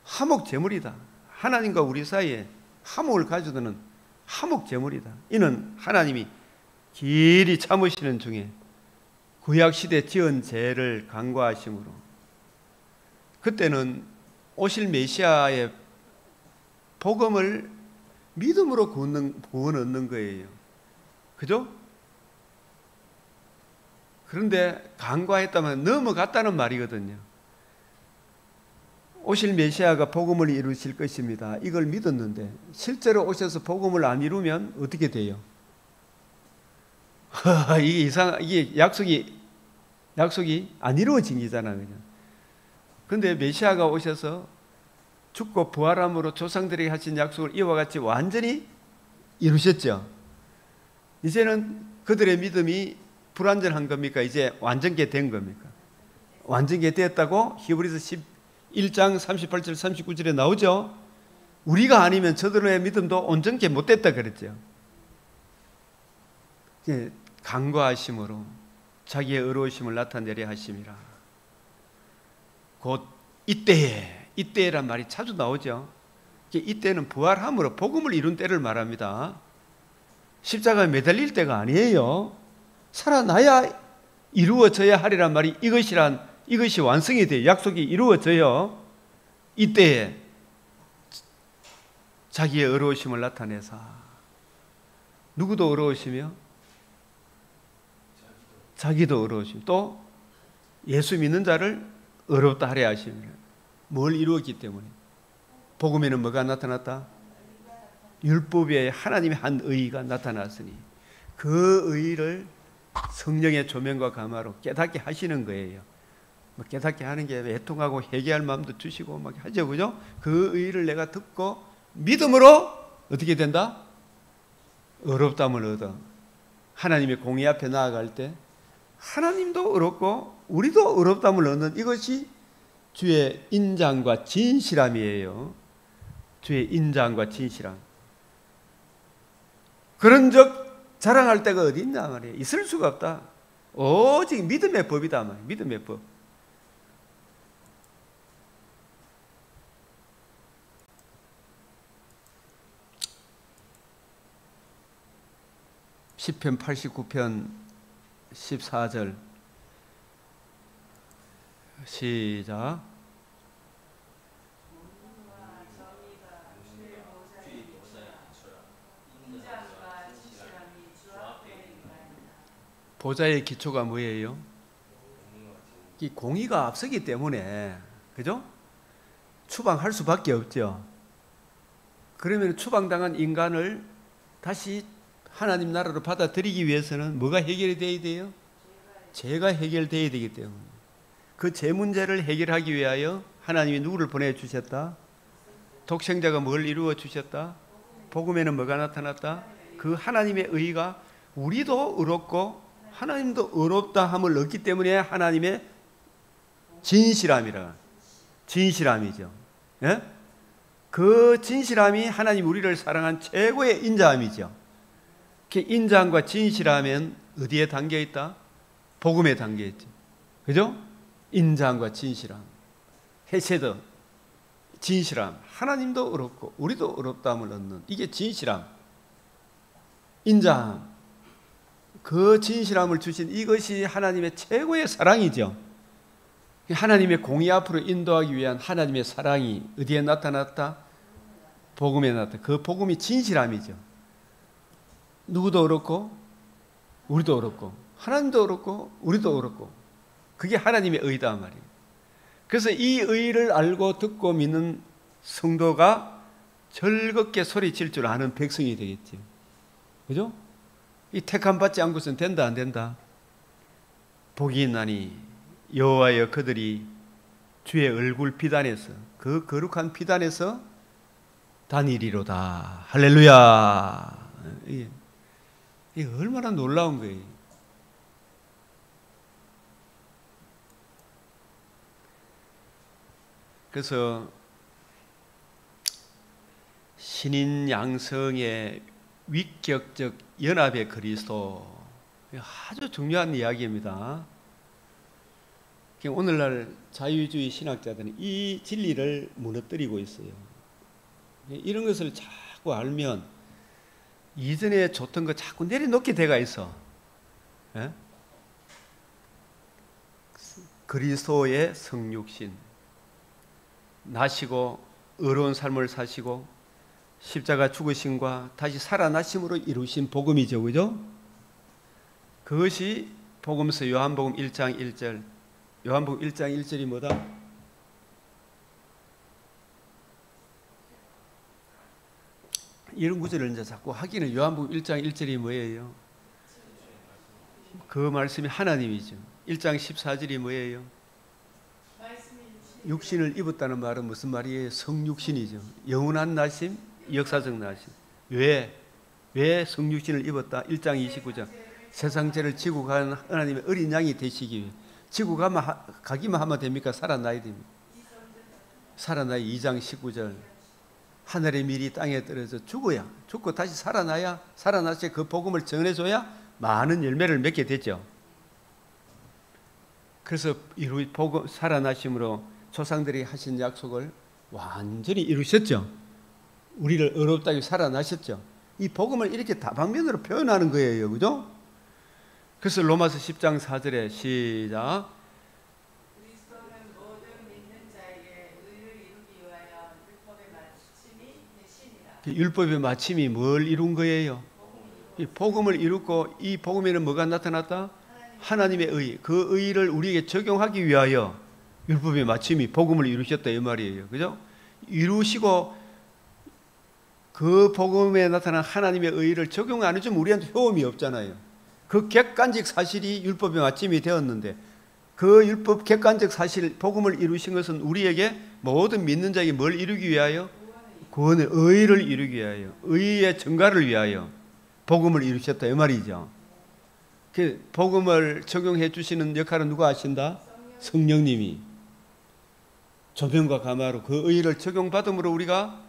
Speaker 1: 화목제물이다. 하나님과 우리 사이에 화목을 가져두는 화목제물이다. 이는 하나님이 길이 참으시는 중에 구약시대 지은 죄를 간과하심으로 그때는 오실 메시아의 복음을 믿음으로 구원 얻는 거예요. 그죠? 그런데 간과했다면 넘어갔다는 말이거든요. 오실 메시아가 복음을 이루실 것입니다. 이걸 믿었는데 실제로 오셔서 복음을 안 이루면 어떻게 돼요? 이게 약속이 안 이루어진 거잖아요. 그냥. 그런데 메시아가 오셔서 죽고 부활함으로 조상들에게 하신 약속을 이와 같이 완전히 이루셨죠. 이제는 그들의 믿음이 불완전한 겁니까? 이제 완전케 된 겁니까? 완전케 되었다고 히브리서 11장 38절 39절에 나오죠. 우리가 아니면 저들의 믿음도 온전케 못됐다 그랬죠. 간과하심으로 자기의 의로우심을 나타내려 하심이라. 곧 이때란 말이 자주 나오죠. 이때는 부활함으로 복음을 이룬 때를 말합니다. 십자가에 매달릴 때가 아니에요. 살아나야 이루어져야 하리란 말이 이것이 완성이 돼요. 약속이 이루어져요. 이때에 자기의 의로우심을 나타내사 누구도 의로우시며 자기도 의로우시며 또 예수 믿는 자를 의롭다 하려 하시며 뭘 이루었기 때문에 복음에는 뭐가 나타났다? 율법에 하나님의 한 의가 나타났으니 그 의를 성령의 조명과 감화로 깨닫게 하시는 거예요. 뭐 깨닫게 하는 게 애통하고 회개할 마음도 주시고 막 하죠, 그죠? 그 의를 내가 듣고 믿음으로 어떻게 된다? 의롭다함을 얻어. 하나님의 공의 앞에 나아갈 때 하나님도 의롭고 우리도 의롭다함을 얻는 이것이 주의 인장과 진실함이에요. 주의 인장과 진실함. 그런 적 자랑할 데가 어디 있나 말이에요. 있을 수가 없다. 오직 믿음의 법이다 말이에요. 믿음의 법. 시편 89편 14절 시작. 보좌의 기초가 뭐예요? 이 공의가 앞서기 때문에, 그죠? 추방할 수밖에 없죠. 그러면 추방당한 인간을 다시 하나님 나라로 받아들이기 위해서는 뭐가 해결이 돼야 돼요? 죄가 해결돼야 되기 때문에 그 죄 문제를 해결하기 위하여 하나님이 누구를 보내주셨다? 독생자가 뭘 이루어 주셨다? 복음에는 뭐가 나타났다? 그 하나님의 의가 우리도 의롭고 하나님도 의롭다 함을 얻기 때문에 하나님의 진실함이죠. 예? 그 진실함이 하나님 우리를 사랑한 최고의 인자함이죠. 인자함과 진실함은 어디에 담겨 있다? 복음에 담겨 있죠. 그죠? 인자함과 진실함, 헤세드, 진실함. 하나님도 의롭고 우리도 의롭다함을 얻는 이게 진실함, 인자함. 그 진실함을 주신 이것이 하나님의 최고의 사랑이죠. 하나님의 공의 앞으로 인도하기 위한 하나님의 사랑이 어디에 나타났다? 복음에 나타났다. 그 복음이 진실함이죠. 누구도 의롭고 우리도 의롭고 하나님도 의롭고 우리도 의롭고 그게 하나님의 의다 말이에요. 그래서 이 의를 알고 듣고 믿는 성도가 즐겁게 소리칠 줄 아는 백성이 되겠죠. 그죠? 이 택함 받지 않고서는 된다 안 된다? 복이 있나니 여호와여 그들이 주의 얼굴 비단에서 그 거룩한 비단에서 다니리로다. 할렐루야. 이게 얼마나 놀라운 거예요. 그래서 신인 양성의 위격적 연합의 그리스도 아주 중요한 이야기입니다. 오늘날 자유주의 신학자들은 이 진리를 무너뜨리고 있어요. 이런 것을 자꾸 알면 이전에 좋던 거 자꾸 내려놓게 돼가 있어. 예? 그리스도의 성육신 나시고 의로운 삶을 사시고 십자가 죽으심과 다시 살아나심으로 이루신 복음이죠. 그죠? 그것이 복음서 요한복음 1장 1절. 요한복음 1장 1절이 뭐다? 이런 구절을 이제 자꾸 하기는 요한복음 1장 1절이 뭐예요? 그 말씀이 하나님이죠. 1장 14절이 뭐예요? 육신을 입었다는 말은 무슨 말이에요? 성육신이죠. 영원한 나심, 역사적 나심. 왜 성육신을 입었다? 1장 29절. 세상 죄를 지고 간 하나님의 어린 양이 되시기 위해. 지고 가기만 하면 됩니까? 살아나야 됩니다. 살아나야 2장 19절. 하늘의 밀이 땅에 떨어져 죽고 다시 살아나서 그 복음을 전해줘야 많은 열매를 맺게 되죠. 그래서 복음 살아나심으로 조상들이 하신 약속을 완전히 이루셨죠. 우리를 의롭다고 살아나셨죠. 이 복음을 이렇게 다방면으로 표현하는 거예요. 그죠? 그래서 로마서 10장 4절에 시작.
Speaker 2: 그리스도는 모든 믿는 자에게 의를 이루기 위하여 율법의 마침이 되시니라.
Speaker 1: 율법의 마침이 뭘 이룬 거예요? 이 복음을 이루고, 이 복음에는 뭐가 나타났다? 하나님의 의. 그 의를 우리에게 적용하기 위하여 율법의 마침이 복음을 이루셨다 이 말이에요. 그죠? 이루시고 그 복음에 나타난 하나님의 의를 적용 안 해주면 우리한테 효험이 없잖아요. 그 객관적 사실이 율법의 마침이 되었는데, 그 율법 객관적 사실 복음을 이루신 것은 우리에게 모든 믿는 자에게 뭘 이루기 위하여? 구원의 의를 이루기 위하여, 의의 증가를 위하여 복음을 이루셨다 이 말이죠. 그 복음을 적용해 주시는 역할은 누가 하신다? 성령님이. 조명과 가마로 그 의를 적용받음으로 우리가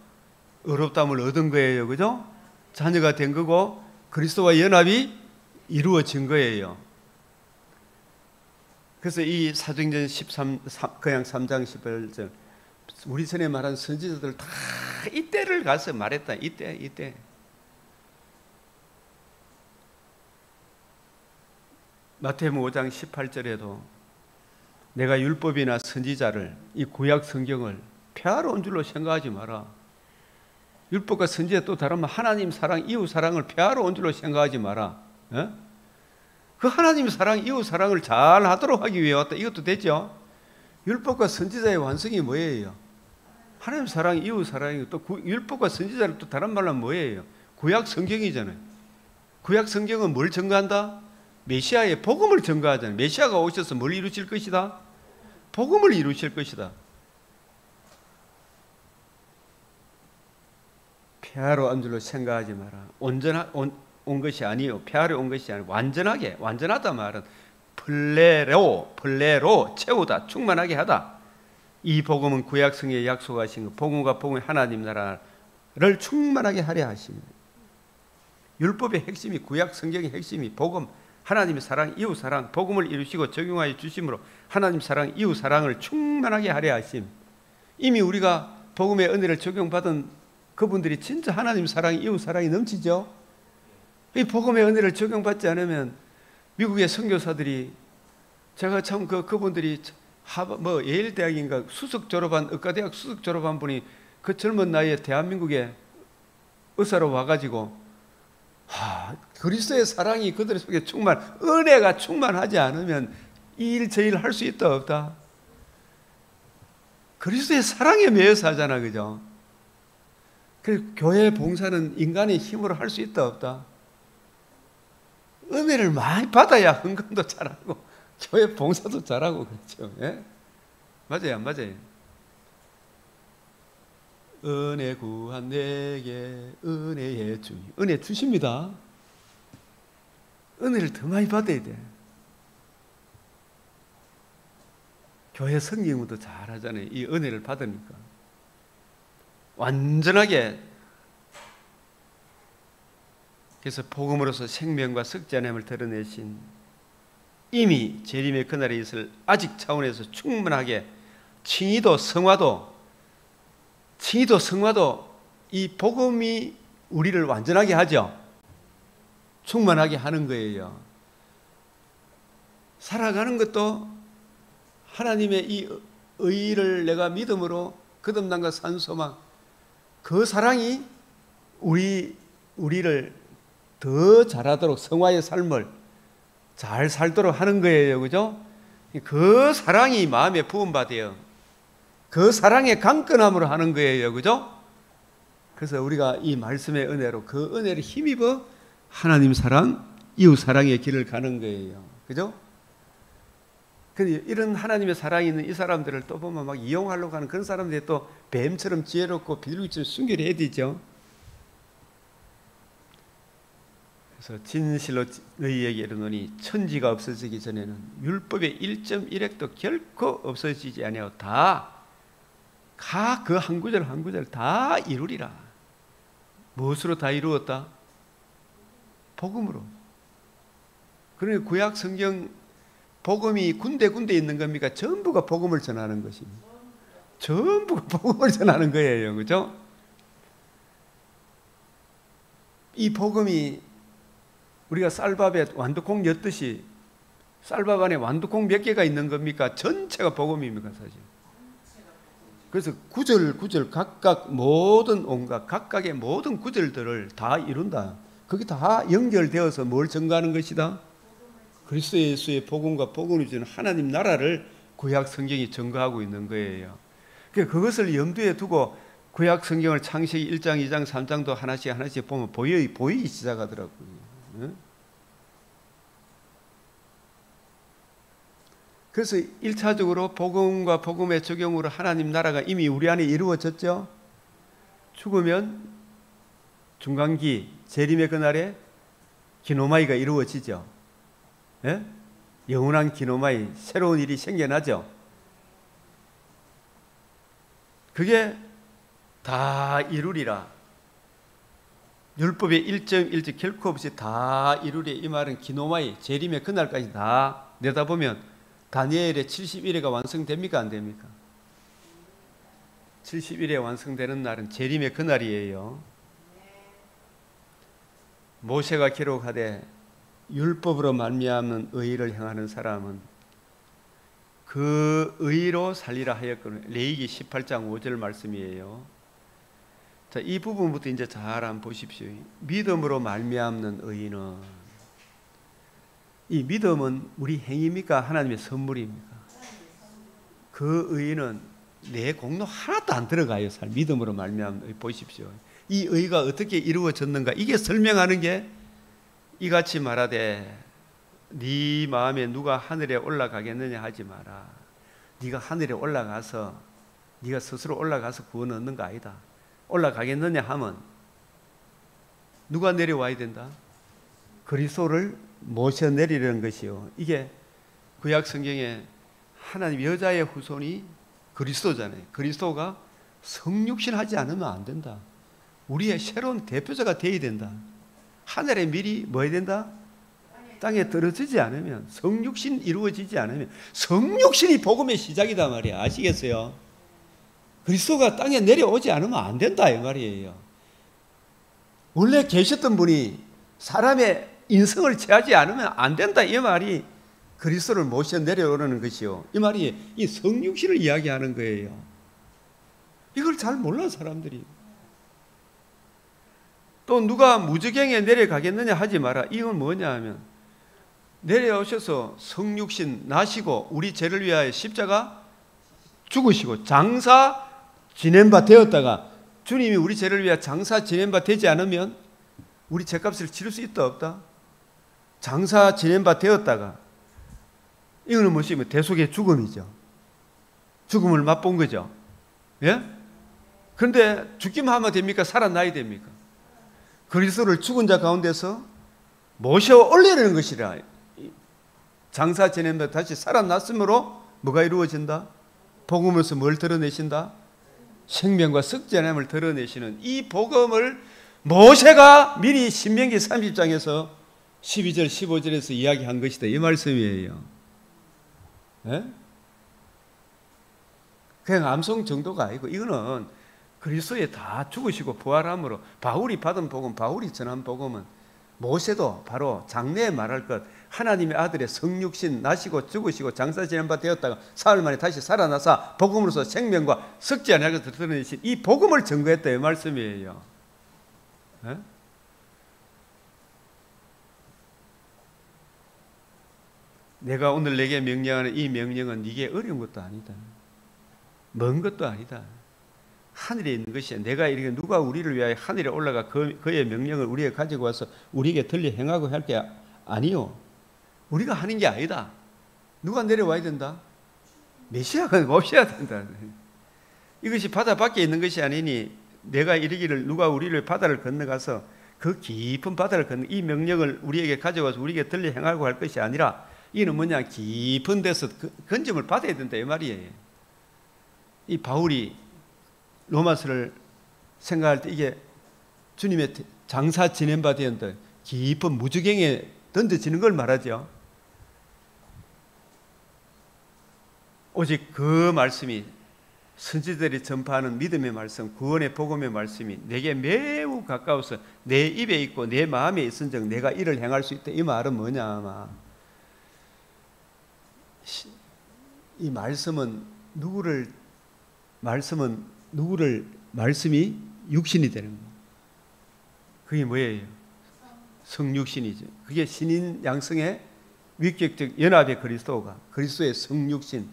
Speaker 1: 의롭다함을 얻은 거예요. 그죠? 자녀가 된 거고 그리스도와 연합이 이루어진 거예요. 그래서 이 사도행전 3장 18절, 우리 전에 말한 선지자들 다 이때를 가서 말했다. 이때. 마태복음 5장 18절에도 내가 율법이나 선지자를, 이 구약 성경을 폐하러 온 줄로 생각하지 마라. 율법과 선지자 또 다르면 하나님 사랑, 이웃 사랑을 폐하러 온 줄로 생각하지 마라. 에? 그 하나님 사랑, 이웃 사랑을 잘 하도록 하기 위해 왔다. 이것도 되죠. 율법과 선지자의 완성이 뭐예요? 하나님 사랑, 이웃 사랑이. 또 율법과 선지자를 또 다른 말로 뭐예요? 구약 성경이잖아요. 구약 성경은 뭘 증거한다? 메시아의 복음을 증거하잖아요. 메시아가 오셔서 뭘 이루실 것이다? 복음을 이루실 것이다. 폐하러 온 줄로 생각하지 마라. 온 것이 아니요, 폐하러 온 것이 아니고 완전하다 말은 플레로 채우다, 충만하게 하다. 이 복음은 구약성에 약속하신 것, 복음과 복음의 하나님 나라를 충만하게 하려 하십니다. 율법의 핵심이, 구약 성경의 핵심이 복음, 하나님의 사랑, 이웃 사랑, 복음을 이루시고 적용하여 주심으로 하나님 사랑, 이웃 사랑을 충만하게 하려 하심. 이미 우리가 복음의 은혜를 적용받은 그분들이 진짜 하나님 사랑, 이웃 사랑이 넘치죠. 이 복음의 은혜를 적용받지 않으면 미국의 선교사들이, 제가 참 그분들이 예일 대학인가 수석 졸업한, 의과대학 수석 졸업한 분이 그 젊은 나이에 대한민국에 의사로 와가지고, 그리스도의 사랑이 그들 속에 은혜가 충만하지 않으면 이 일 저 일 할 수 있다 없다? 그리스도의 사랑에 매여서 하잖아, 그죠? 그 교회 봉사는 인간의 힘으로 할 수 있다 없다? 은혜를 많이 받아야 헌금도 잘하고 교회 봉사도 잘하고 그렇죠. 예? 맞아요, 안 맞아요? 은혜 구한 내게 은혜의 주님, 은혜 주십니다. 은혜를 더 많이 받아야 돼. 교회 성경도 잘하잖아요. 이 은혜를 받으니까 완전하게. 그래서 복음으로서 생명과 썩지 않음을 드러내신, 이미 재림의 그날에 있을 아직 차원에서 충분하게 칭의도 성화도 이 복음이 우리를 완전하게 하죠. 충만하게 하는 거예요. 살아가는 것도 하나님의 이 의를 내가 믿음으로 거듭남과 산소망, 그 사랑이 우리를 더 잘하도록, 성화의 삶을 잘 살도록 하는 거예요. 그죠? 그 사랑이 마음에 부음받아요. 그 사랑의 강건함으로 하는 거예요. 그죠? 그래서 우리가 이 말씀의 은혜로 그 은혜를 힘입어 하나님 사랑, 이웃 사랑의 길을 가는 거예요. 그죠? 근데 이런 하나님의 사랑이 있는 이 사람들을 또 보면 막 이용하려고 하는 그런 사람들이 또 뱀처럼 지혜롭고 비둘기처럼 순결해야 되죠. 그래서 진실로 너희에게 이르노니 천지가 없어지기 전에는 율법의 1.1획도 결코 없어지지 아니하고 다 그 한 구절 한 구절 다 이루리라. 무엇으로 다 이루었다? 복음으로. 그러니 구약 성경 복음이 군데군데 있는 겁니까? 전부가 복음을 전하는 것입니다. 전부가 복음을 전하는 거예요. 그죠? 이 복음이 우리가 쌀밥에 완두콩 엿듯이 쌀밥 안에 완두콩 몇 개가 있는 겁니까? 전체가 복음입니까 사실? 그래서 구절 각각 모든 온갖 각각의 모든 구절들을 다 이룬다. 그게 다 연결되어서 뭘 증거하는 것이다? 그리스도 예수의 복음과 복음을 주는 하나님 나라를 구약 성경이 증거하고 있는 거예요. 그것을 염두에 두고 구약 성경을 창세기 1장, 2장, 3장도 하나씩 보면 보이기 시작하더라고요. 그래서 1차적으로 복음과 복음의 적용으로 하나님 나라가 이미 우리 안에 이루어졌죠. 죽으면 중간기 재림의 그날에 기노마이가 이루어지죠. 예? 영원한 기노마이, 새로운 일이 생겨나죠. 그게 다 이루리라. 율법의 1.1절 결코 없이 다 이루리. 이 말은 기노마이, 재림의 그날까지 다 내다보면 다니엘의 70일에가 완성됩니까? 안 됩니까? 70일에 완성되는 날은 재림의 그날이에요. 모세가 기록하되 율법으로 말미암는 의를 행하는 사람은 그 의로 살리라 하였거든요. 레위기 18장 5절 말씀이에요. 자, 이 부분부터 이제 잘 한번 보십시오. 믿음으로 말미암는 의는, 이 믿음은 우리 행위입니까? 하나님의 선물입니까? 그 의는 내 공로 하나도 안 들어가요. 믿음으로 말미암는 의. 보십시오. 이 의가 어떻게 이루어졌는가? 이게 설명하는 게 이같이 말하되 네 마음에 누가 하늘에 올라가겠느냐 하지 마라. 네가 하늘에 올라가서 네가 스스로 올라가서 구원 얻는 거 아니다. 올라가겠느냐 하면 누가 내려와야 된다? 그리스도를 모셔 내리려는 것이요. 이게 구약 성경에 하나님 여자의 후손이 그리스도잖아요. 그리스도가 성육신 하지 않으면 안 된다. 우리의 새로운 대표자가 되어야 된다. 하늘의 밀이 뭐 해야 된다? 땅에 떨어지지 않으면, 성육신 이루어지지 않으면, 성육신이 복음의 시작이다 말이야. 아시겠어요? 그리스도가 땅에 내려오지 않으면 안 된다 이 말이에요. 원래 계셨던 분이 사람의 인성을 취하지 않으면 안 된다 이 말이 그리스도를 모셔 내려오는 것이요. 이 말이 이 성육신을 이야기하는 거예요. 이걸 잘 몰라 사람들이. 또 누가 무저갱에 내려가겠느냐 하지 마라. 이건 뭐냐 하면 내려오셔서 성육신 나시고 우리 죄를 위하여 십자가 죽으시고 장사 지낸 바 되었다가, 주님이 우리 죄를 위하여 장사 지낸 바 되지 않으면 우리 죄값을 치를 수 있다 없다? 장사 지낸 바 되었다가, 이거는 무엇이 대속의 죽음이죠. 죽음을 맛본 거죠. 예? 그런데 죽기만 하면 됩니까? 살아나야 됩니까? 그리스도를 죽은 자 가운데서 모셔 올리는 것이라. 장사 지낸 바 다시 살아났으므로 뭐가 이루어진다? 복음에서 뭘 드러내신다? 생명과 썩지 않음을 드러내시는 이 복음을 모세가 미리 신명기 30장에서 12절 15절에서 이야기한 것이다 이 말씀이에요. 예? 그냥 암송 정도가 아니고 이거는 그리스도에 다 죽으시고 부활함으로 바울이 받은 복음, 바울이 전한 복음은 모세도 바로 장래에 말할 것, 하나님의 아들의 성육신 나시고 죽으시고 장사 지낸 바 되었다가 사흘 만에 다시 살아나사 복음으로서 생명과 썩지 않을 것을 드러내신 이 복음을 증거했다 이 말씀이에요. 에? 내가 오늘 내게 명령하는 이 명령은 네게 어려운 것도 아니다. 먼 것도 아니다. 하늘에 있는 것이야. 내가 이렇게 누가 우리를 위하여 하늘에 올라가 그의 명령을 우리에게 가지고 와서 우리에게 들려 행하고 할 게 아니요. 우리가 하는 게 아니다. 누가 내려와야 된다? 메시아가 오셔야 된다. 이것이 바다 밖에 있는 것이 아니니 내가 이르기를 누가 우리를 바다를 건너가서 그 깊은 바다를 건너 이 명령을 우리에게 가져와서 우리에게 들려 행하고 할 것이 아니라 이는 뭐냐? 깊은 데서 건짐을 받아야 된다 이 말이에요. 이 바울이 로마서를 생각할 때 이게 주님의 장사 지낸 바 되었다 깊은 무저갱에 던져지는 걸 말하죠. 오직 그 말씀이 선지자들이 전파하는 믿음의 말씀, 구원의 복음의 말씀이 내게 매우 가까워서 내 입에 있고 내 마음에 있은즉 내가 이를 행할 수 있다. 이 말은 뭐냐? 아마 이 말씀은 말씀이 육신이 되는 거예요. 그게 뭐예요? 성육신이죠. 그게 신인 양성의 위격적 연합의 그리스도의 성육신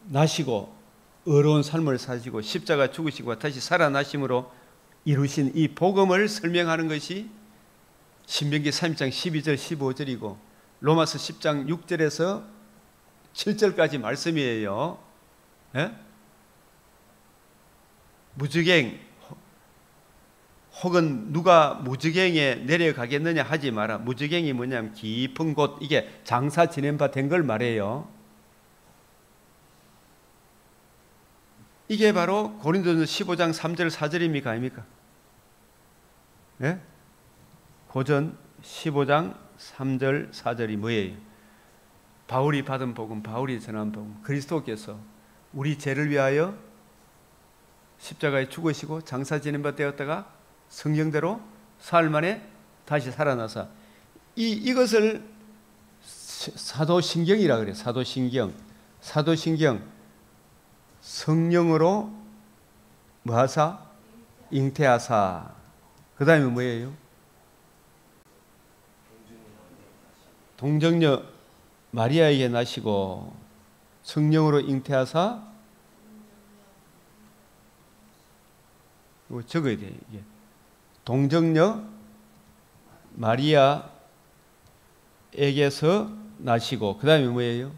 Speaker 1: 나시고 어려운 삶을 사시고 십자가 죽으시고 다시 살아나심으로 이루신 이 복음을 설명하는 것이 신명기 3장 12절 15절이고 로마서 10장 6절에서 7절까지 말씀이에요. 예? 무적행 혹은 누가 무적행에 내려가겠느냐 하지 마라. 무적행이 뭐냐면 깊은 곳, 이게 장사 지낸 바 된 걸 말해요. 이게 바로 고린도전서 15장 3절 4절입니까? 아닙니까? 예? 고전 15장 3절 4절이 뭐예요? 바울이 받은 복음, 바울이 전한 복음, 그리스도께서 우리 죄를 위하여 십자가에 죽으시고 장사 지낸 바 되었다가 성경대로 사흘 만에 다시 살아나서 이것을 사도신경이라 그래요. 사도신경 성령으로 뭐하사? 잉태하사. 그 다음에 뭐예요? 동정녀 마리아에게 나시고 성령으로 잉태하사. 이거 적어야 돼요. 이게 동정녀 마리아에게서 나시고 그 다음에 뭐예요?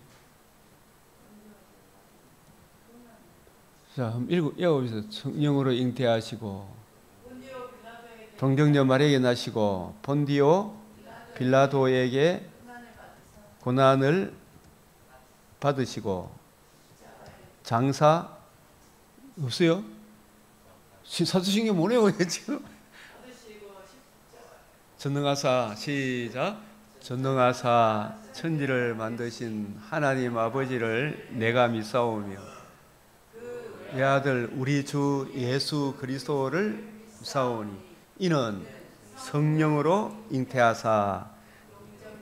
Speaker 1: 자, 한번 읽어보세요. 성령으로 잉태하시고 동정녀 마리아에게 나시고 본디오 빌라도에게 고난을 받으시고 장사 없어요? 사도신경 뭐네요 지금? 전능하사 시작. 전능하사 천지를 만드신 하나님 아버지를 내가 믿사오며 내 아들 우리 주 예수 그리스도를 믿사오니 이는 성령으로 잉태하사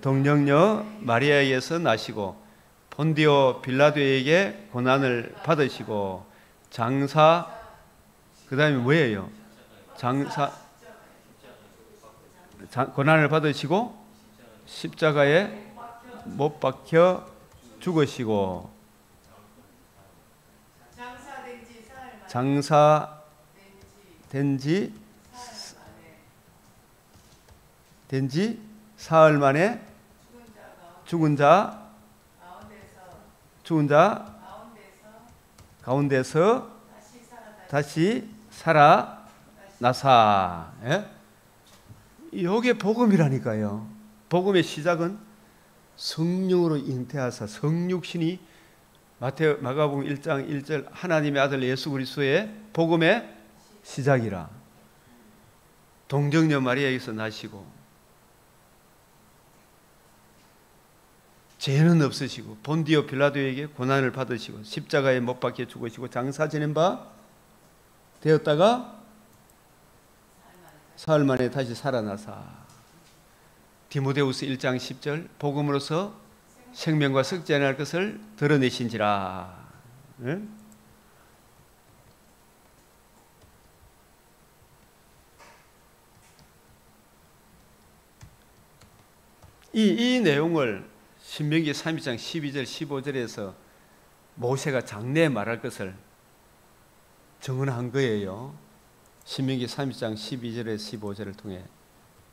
Speaker 1: 동정녀 마리아에게서 나시고 본디오 빌라도에게 고난을 받으시고 장사 그 다음에 뭐예요? 고난을 받으시고 십자가에 못 박혀 죽으시고 장사된 지 사흘 만에 죽은 자 가운데서 다시 살아나사. 예? 이게 복음이라니까요. 복음의 시작은 성령으로 잉태하사 성육신이 마가복음 1장 1절 하나님의 아들 예수 그리스도의 복음의 시작이라. 동정녀 마리아에게서 나시고 죄는 없으시고 본디오 빌라도에게 고난을 받으시고 십자가에 못 박혀 죽으시고 장사 지낸 바 되었다가 사흘 만에 다시 살아나사 디모데후서 1장 10절 복음으로서 생명과 썩지 않을 것을 드러내신지라. 네? 이 내용을 신명기 32장 12절 15절에서 모세가 장래에 말할 것을 증언한 거예요. 신명기 32장 12절에서 15절을 통해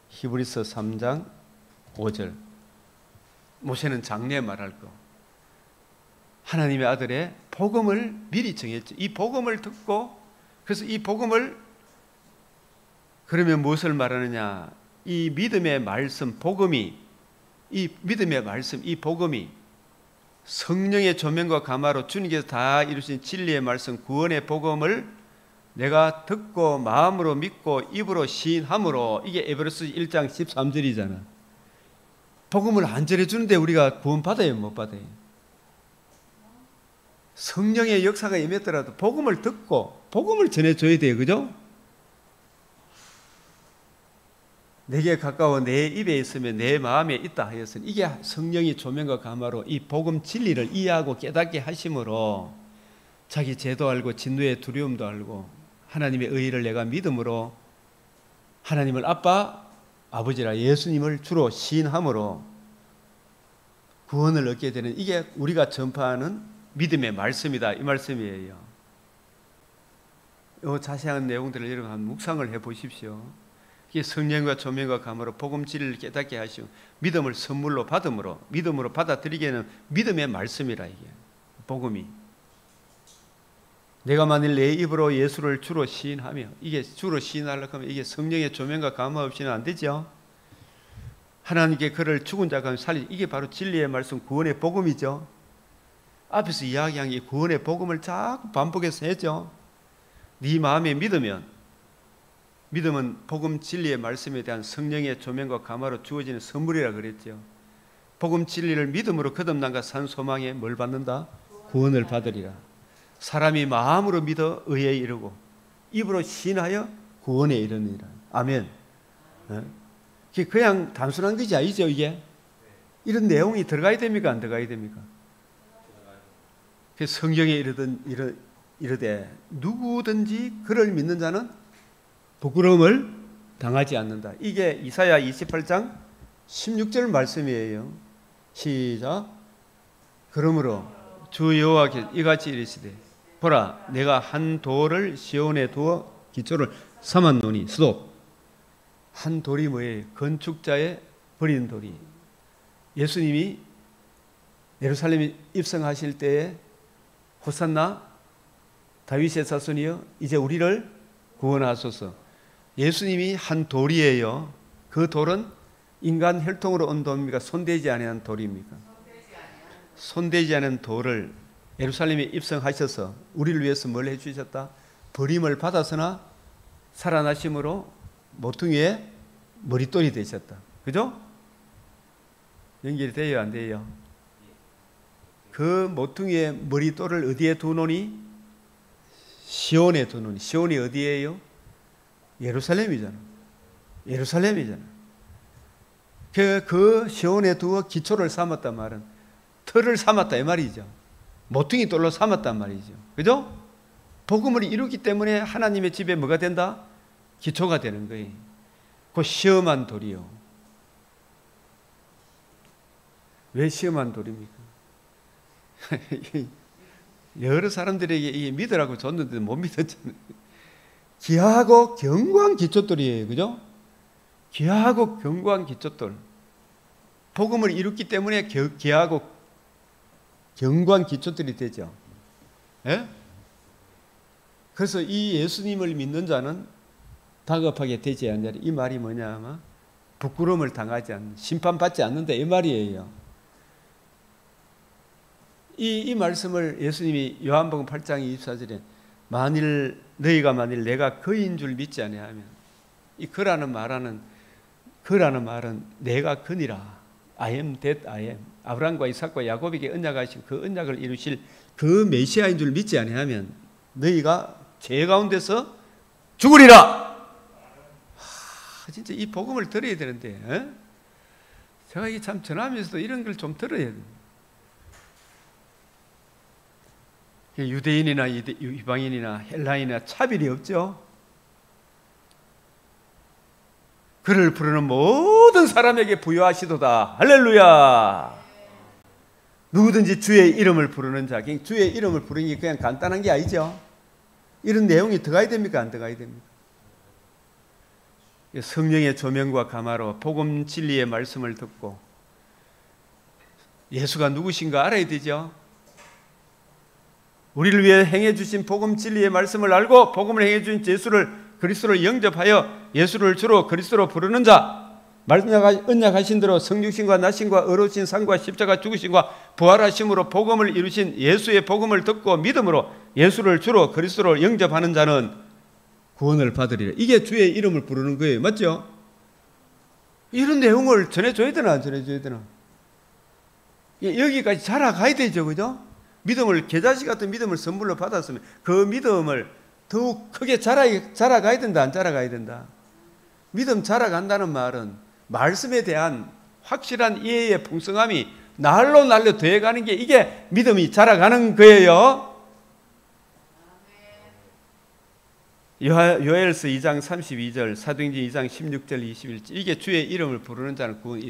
Speaker 1: 히브리서 3장 5절 모세는 장래에 말할 거 하나님의 아들의 복음을 미리 정했죠. 이 복음을 듣고 그래서 이 복음을 그러면 무엇을 말하느냐? 이 믿음의 말씀 복음이 이 믿음의 말씀, 이 복음이 성령의 조명과 감화로 주님께서 다 이루신 진리의 말씀, 구원의 복음을 내가 듣고 마음으로 믿고 입으로 시인함으로 이게 에베소서 1장 13절이잖아. 복음을 안 전해주는데 우리가 구원 받아요, 못 받아요? 성령의 역사가 임했더라도 복음을 듣고 복음을 전해줘야 돼요. 그죠? 내게 가까워 내 입에 있으면 내 마음에 있다 하였으니 이게 성령이 조명과 감화로 이 복음 진리를 이해하고 깨닫게 하심으로 자기 죄도 알고 진노의 두려움도 알고 하나님의 의의를 내가 믿음으로 하나님을 아빠, 아버지라 예수님을 주로 시인함으로 구원을 얻게 되는 이게 우리가 전파하는 믿음의 말씀이다 이 말씀이에요. 이 자세한 내용들을 여러분 한번 묵상을 해보십시오. 이게 성령과 조명과 감으로 복음 진리를 깨닫게 하시고 믿음을 선물로 받음으로 믿음으로 받아들이게는 믿음의 말씀이라 이게 복음이. 내가 만일 내 입으로 예수를 주로 시인하며 이게 주로 시인하려고 하면 이게 성령의 조명과 감화 없이는 안 되죠. 하나님께 그를 죽은 자 가운데 살리 이게 바로 진리의 말씀 구원의 복음이죠. 앞에서 이야기한 이 구원의 복음을 자꾸 반복해서 했죠. 네 마음에 믿으면 믿음은 복음 진리의 말씀에 대한 성령의 조명과 감화로 주어지는 선물이라 그랬죠. 복음 진리를 믿음으로 거듭남과 산 소망에 뭘 받는다? 구원을 받으리라. 사람이 마음으로 믿어 의에 이르고 입으로 시인하여 구원에 이르느니라. 아멘. 그냥 단순한 것이 아니죠. 이게 이런 내용이 들어가야 됩니까? 안 들어가야 됩니까? 성경에 이르되 누구든지 그를 믿는 자는 부끄러움을 당하지 않는다. 이게 이사야 28장 16절 말씀이에요. 시작. 그러므로 주 여호와께서 이같이 이르시되 보라 내가 한 돌을 시온에 두어 기초를 삼았노니 스톱. 한 돌이 뭐예요? 건축자의 버린 돌이. 예수님이 예루살렘에 입성하실 때에 호산나 다윗의 자손이여 이제 우리를 구원하소서. 예수님이 한 돌이에요. 그 돌은 인간 혈통으로 온 돌입니까? 손대지 않은 돌입니까? 손대지 않은 돌을 예루살렘에 입성하셔서 우리를 위해서 뭘 해주셨다? 버림을 받아서나 살아나심으로 모퉁이에 머릿돌이 되셨다. 그죠? 연결이 돼요? 안 돼요? 그 모퉁이의 머릿돌을 어디에 두노니? 시온에 두노니. 시온이 어디예요? 예루살렘이잖아. 예루살렘이잖아. 그 시온에 두어 기초를 삼았단 말은 틀을 삼았다 이 말이죠. 모퉁이 돌로 삼았단 말이죠. 그죠? 복음을 이루기 때문에 하나님의 집에 뭐가 된다? 기초가 되는 거예요. 그 시험한 돌이요. 왜 시험한 돌입니까? 여러 사람들에게 이게 믿으라고 줬는데 못 믿었잖아요. 귀하고 견고한 기초돌이에요. 그죠? 귀하고 견고한 기초돌. 복음을 이뤘기 때문에 귀하고 견고한 기초돌이 되죠. 예? 그래서 이 예수님을 믿는 자는 다급하게 되지 않냐. 이 말이 뭐냐 아마 부끄러움을 당하지 않는, 심판받지 않는다 이 말이에요. 이 말씀을 예수님이 요한복음 8장 24절에 너희가 만일 내가 그인 줄 믿지 아니하면 이 그라는 말은 내가 그니라. I am that I am. 아브라함과 이삭과 야곱에게 언약하신 그 언약을 이루실 그 메시아인 줄 믿지 아니하면 너희가 죄 가운데서 죽으리라. 진짜 이 복음을 들어야 되는데 제가 이게 참 전하면서도 이런 걸 좀 들어야 돼요. 유대인이나 이방인이나 헬라인이나 차별이 없죠. 그를 부르는 모든 사람에게 부여하시도다. 할렐루야. 누구든지 주의 이름을 부르는 자. 주의 이름을 부르는 게 그냥 간단한 게 아니죠. 이런 내용이 들어가야 됩니까? 안 들어가야 됩니까? 성령의 조명과 감화로 복음 진리의 말씀을 듣고 예수가 누구신가 알아야 되죠. 우리를 위해 행해 주신 복음 진리의 말씀을 알고 복음을 행해 주신 예수를 그리스도를 영접하여 예수를 주로 그리스도로 부르는 자, 언약하신 대로 성육신과 나신과 의로우신 상과 십자가 죽으신과 부활하심으로 복음을 이루신 예수의 복음을 듣고 믿음으로 예수를 주로 그리스도로 영접하는 자는 구원을 받으리라. 이게 주의 이름을 부르는 거예요. 맞죠? 이런 내용을 전해줘야 되나 안 전해줘야 되나? 여기까지 자라가야 되죠. 그죠? 믿음을, 계자식 같은 믿음을 선물로 받았으면 그 믿음을 더욱 크게 자라가야 된다, 안 자라가야 된다? 믿음 자라간다는 말은 말씀에 대한 확실한 이해의 풍성함이 날로 날로 더해가는 게, 이게 믿음이 자라가는 거예요. 요엘서 2장 32절, 사도행전 2장 16절 21절, 이게 주의 이름을 부르는 자는 구원.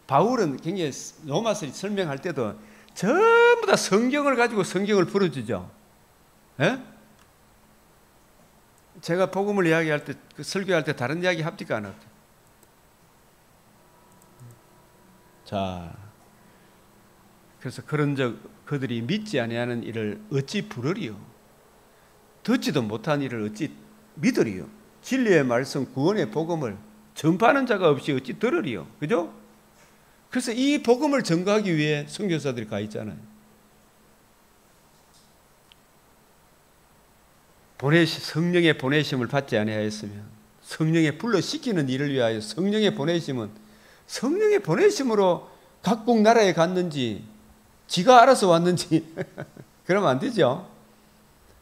Speaker 1: 바울은 굉장히 로마서 설명할 때도 전부 다 성경을 가지고 성경을 풀어주죠. 예? 제가 복음을 이야기할 때, 설교할 때 다른 이야기 합니까, 안 합니까? 자, 그래서 그런즉 그들이 믿지 아니하는 일을 어찌 부르리요? 듣지도 못한 일을 어찌 믿으리요? 진리의 말씀, 구원의 복음을 전파하는 자가 없이 어찌 들으리요? 그죠? 그래서 이 복음을 전가하기 위해 선교사들이 가 있잖아요. 성령의 보내심을 받지 아니하였으면, 성령의 불러시키는 일을 위하여 성령의 보내심은, 성령의 보내심으로 각국 나라에 갔는지 지가 알아서 왔는지 그러면 안 되죠.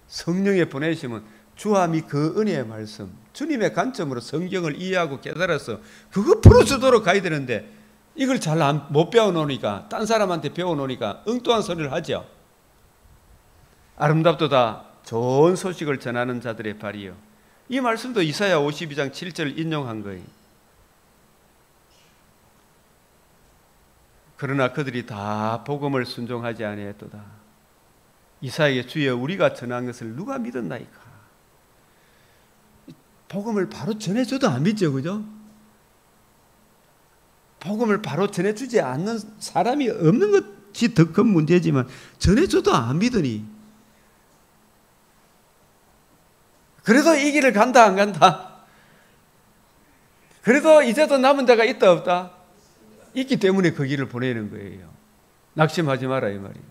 Speaker 1: 성령의 보내심은 주함이 그 은혜의 말씀, 주님의 관점으로 성경을 이해하고 깨달아서 그거 풀어주도록 가야 되는데, 이걸 잘 못 배워놓으니까, 딴 사람한테 배워놓으니까 엉뚱한 소리를 하죠. 아름답도다 좋은 소식을 전하는 자들의 발이요. 이 말씀도 이사야 52장 7절 인용한 거예요. 그러나 그들이 다 복음을 순종하지 아니했도다. 이사야에게 주여 우리가 전한 것을 누가 믿었나이까? 복음을 바로 전해줘도 안 믿죠, 그죠? 복음을 바로 전해주지 않는 사람이 없는 것이 더 큰 문제지만, 전해줘도 안 믿으니, 그래도 이 길을 간다 안 간다? 그래도 이제도 남은 자가 있다 없다? 있기 때문에 그 길을 보내는 거예요. 낙심하지 마라 이 말이에요.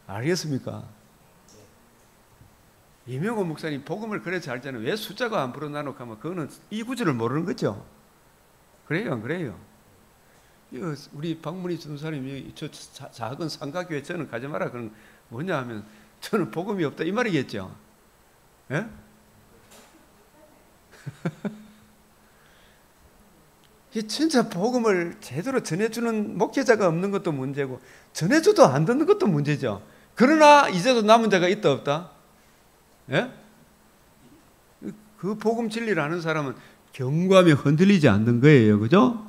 Speaker 1: 알겠습니까? 이명호 목사님 복음을 그래 잘 알잖아요. 왜 숫자가 안 불어나노 하면 그거는 이 구절을 모르는 거죠. 그래요 안 그래요? 우리 박문희 전사님이 저 작은 상가교회 저는 가지 마라 그런 뭐냐 하면 저는 복음이 없다 이 말이겠죠. 예? 진짜 복음을 제대로 전해주는 목회자가 없는 것도 문제고, 전해줘도 안 듣는 것도 문제죠. 그러나 이제도 남은 자가 있다 없다? 예? 그 복음 진리를 아는 사람은 경고하며 흔들리지 않는 거예요. 그죠?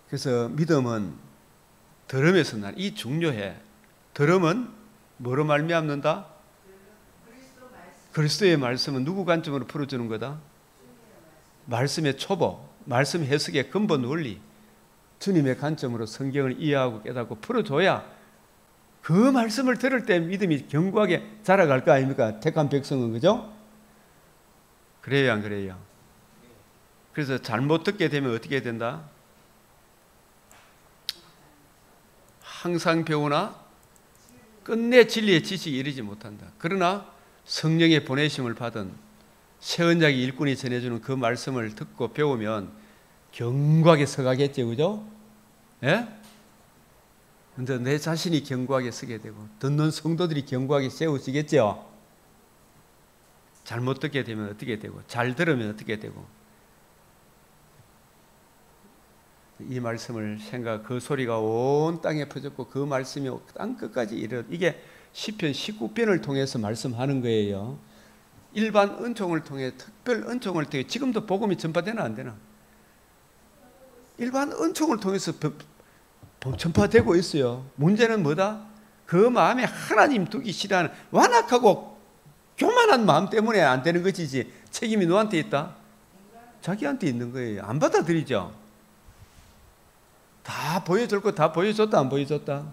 Speaker 1: 그래서 믿음은 들음에서 난, 이 중요해. 들음은 뭐로 말미암는다? 그리스도의 말씀은 누구 관점으로 풀어주는 거다? 말씀의 초보, 말씀 해석의 근본 원리, 주님의 관점으로 성경을 이해하고 깨닫고 풀어줘야 그 말씀을 들을 때 믿음이 견고하게 자라갈 거 아닙니까? 택한 백성은. 그죠? 그래요 안 그래요? 그래서 잘못 듣게 되면 어떻게 된다? 항상 배우나 끝내 진리의 지식에 이르지 못한다. 그러나 성령의 보내심을 받은 새 언약의 일꾼이 전해주는 그 말씀을 듣고 배우면 견고하게 서가겠죠. 그죠? 예? 근데 내 자신이 견고하게 서게 되고 듣는 성도들이 견고하게 세워지겠죠. 잘못 듣게 되면 어떻게 되고, 잘 들으면 어떻게 되고. 이 말씀을 그 소리가 온 땅에 퍼졌고 그 말씀이 땅 끝까지 이르렀. 이게 시편 19편을 통해서 말씀하는 거예요. 일반 은총을 통해, 특별 은총을 통해, 지금도 복음이 전파되나 안 되나? 일반 은총을 통해서 전파되고 있어요. 문제는 뭐다? 그 마음에 하나님 두기 싫어하는 완악하고 교만한 마음 때문에 안 되는 것이지, 책임이 누구한테 있다? 자기한테 있는 거예요. 안 받아들이죠. 다 보여줄 거 다 보여줬다 안 보여줬다?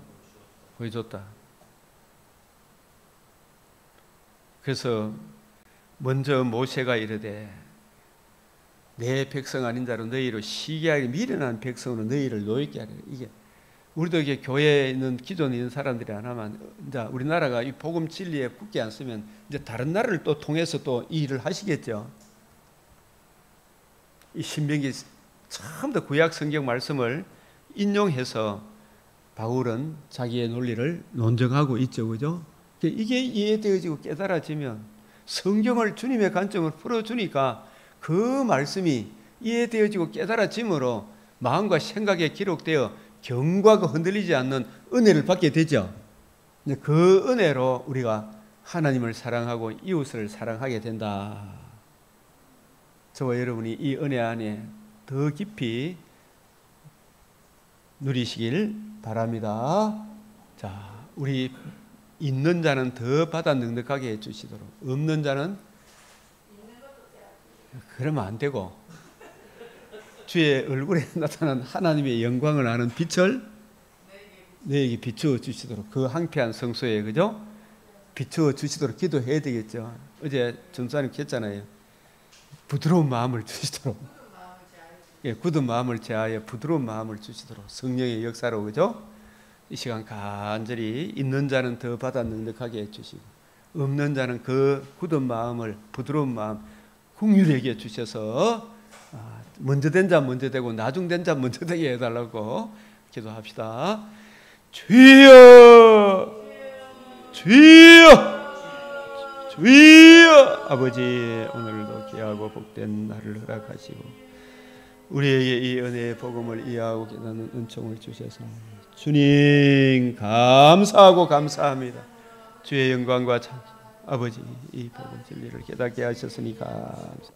Speaker 1: 보여줬다. 그래서 먼저 모세가 이르되 내 백성 아닌 자로 너희로 시기하게 미련한 백성으로 너희를 노예케 하리라. 이게 우리도 이게 교회에 있는 기존에 있는 사람들이 안 하면, 이제 우리나라가 이 복음 진리에 굳게 안 쓰면 이제 다른 나라를 또 통해서 또 이 일을 하시겠죠. 이 신명기 처음부터 구약 성경 말씀을 인용해서 바울은 자기의 논리를 논증하고 있죠. 그죠? 이게 이해되어지고 깨달아지면 성경을 주님의 관점을 풀어주니까 그 말씀이 이해되어지고 깨달아짐으로 마음과 생각에 기록되어 경과가 흔들리지 않는 은혜를 받게 되죠. 그 은혜로 우리가 하나님을 사랑하고 이웃을 사랑하게 된다. 저와 여러분이 이 은혜 안에 더 깊이 누리시길 바랍니다. 자, 우리 있는 자는 더 받아 넉넉하게 해주시도록, 없는 자는 그러면 안 되고, 주의 얼굴에 나타난 하나님의 영광을 아는 빛을 너에게 비추어 주시도록, 그 항폐한 성소에, 그죠? 비추어 주시도록 기도해야 되겠죠. 어제 전사님 했잖아요. 부드러운 마음을 주시도록, 굳은 마음을 제하여 부드러운 마음을 주시도록 성령의 역사로, 그죠? 이 시간 간절히 있는 자는 더 받아 넉넉하게 해주시고 없는 자는 그 굳은 마음을, 부드러운 마음 긍휼하게 주셔서 먼저 된 자 먼저 되고 나중 된 자 먼저 되게 해달라고 기도합시다. 주여, 주여, 주여. 아버지, 오늘도 귀하고 복된 날을 허락하시고 우리에게 이 은혜의 복음을 이해하고 깨닫는 은총을 주셔서 주님 감사하고 감사합니다. 주의 영광과 참 아버지, 이 복음 진리를 깨닫게 하셨으니 감사합니다.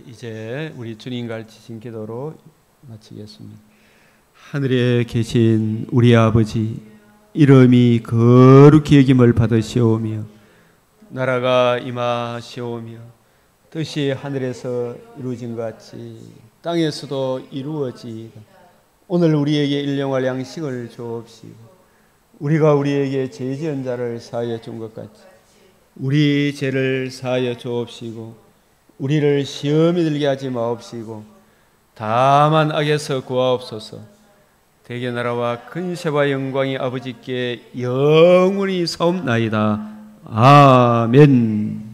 Speaker 1: 이제 우리 주님 가르치신 기도로 마치겠습니다. 하늘에 계신 우리 아버지, 이름이 거룩히 여김을 받으시오며 나라가 임하시오며 뜻이 하늘에서 이루어진 것 같이 땅에서도 이루어지이다. 오늘 우리에게 일용할 양식을 주옵시고 우리가 우리에게 죄 지은 자를 사하여 준 것 같이 우리 죄를 사하여 주옵시고 우리를 시험에 들게 하지 마옵시고 다만 악에서 구하옵소서. 대개 나라와 근세와 영광이 아버지께 영원히 사옵나이다. 아멘.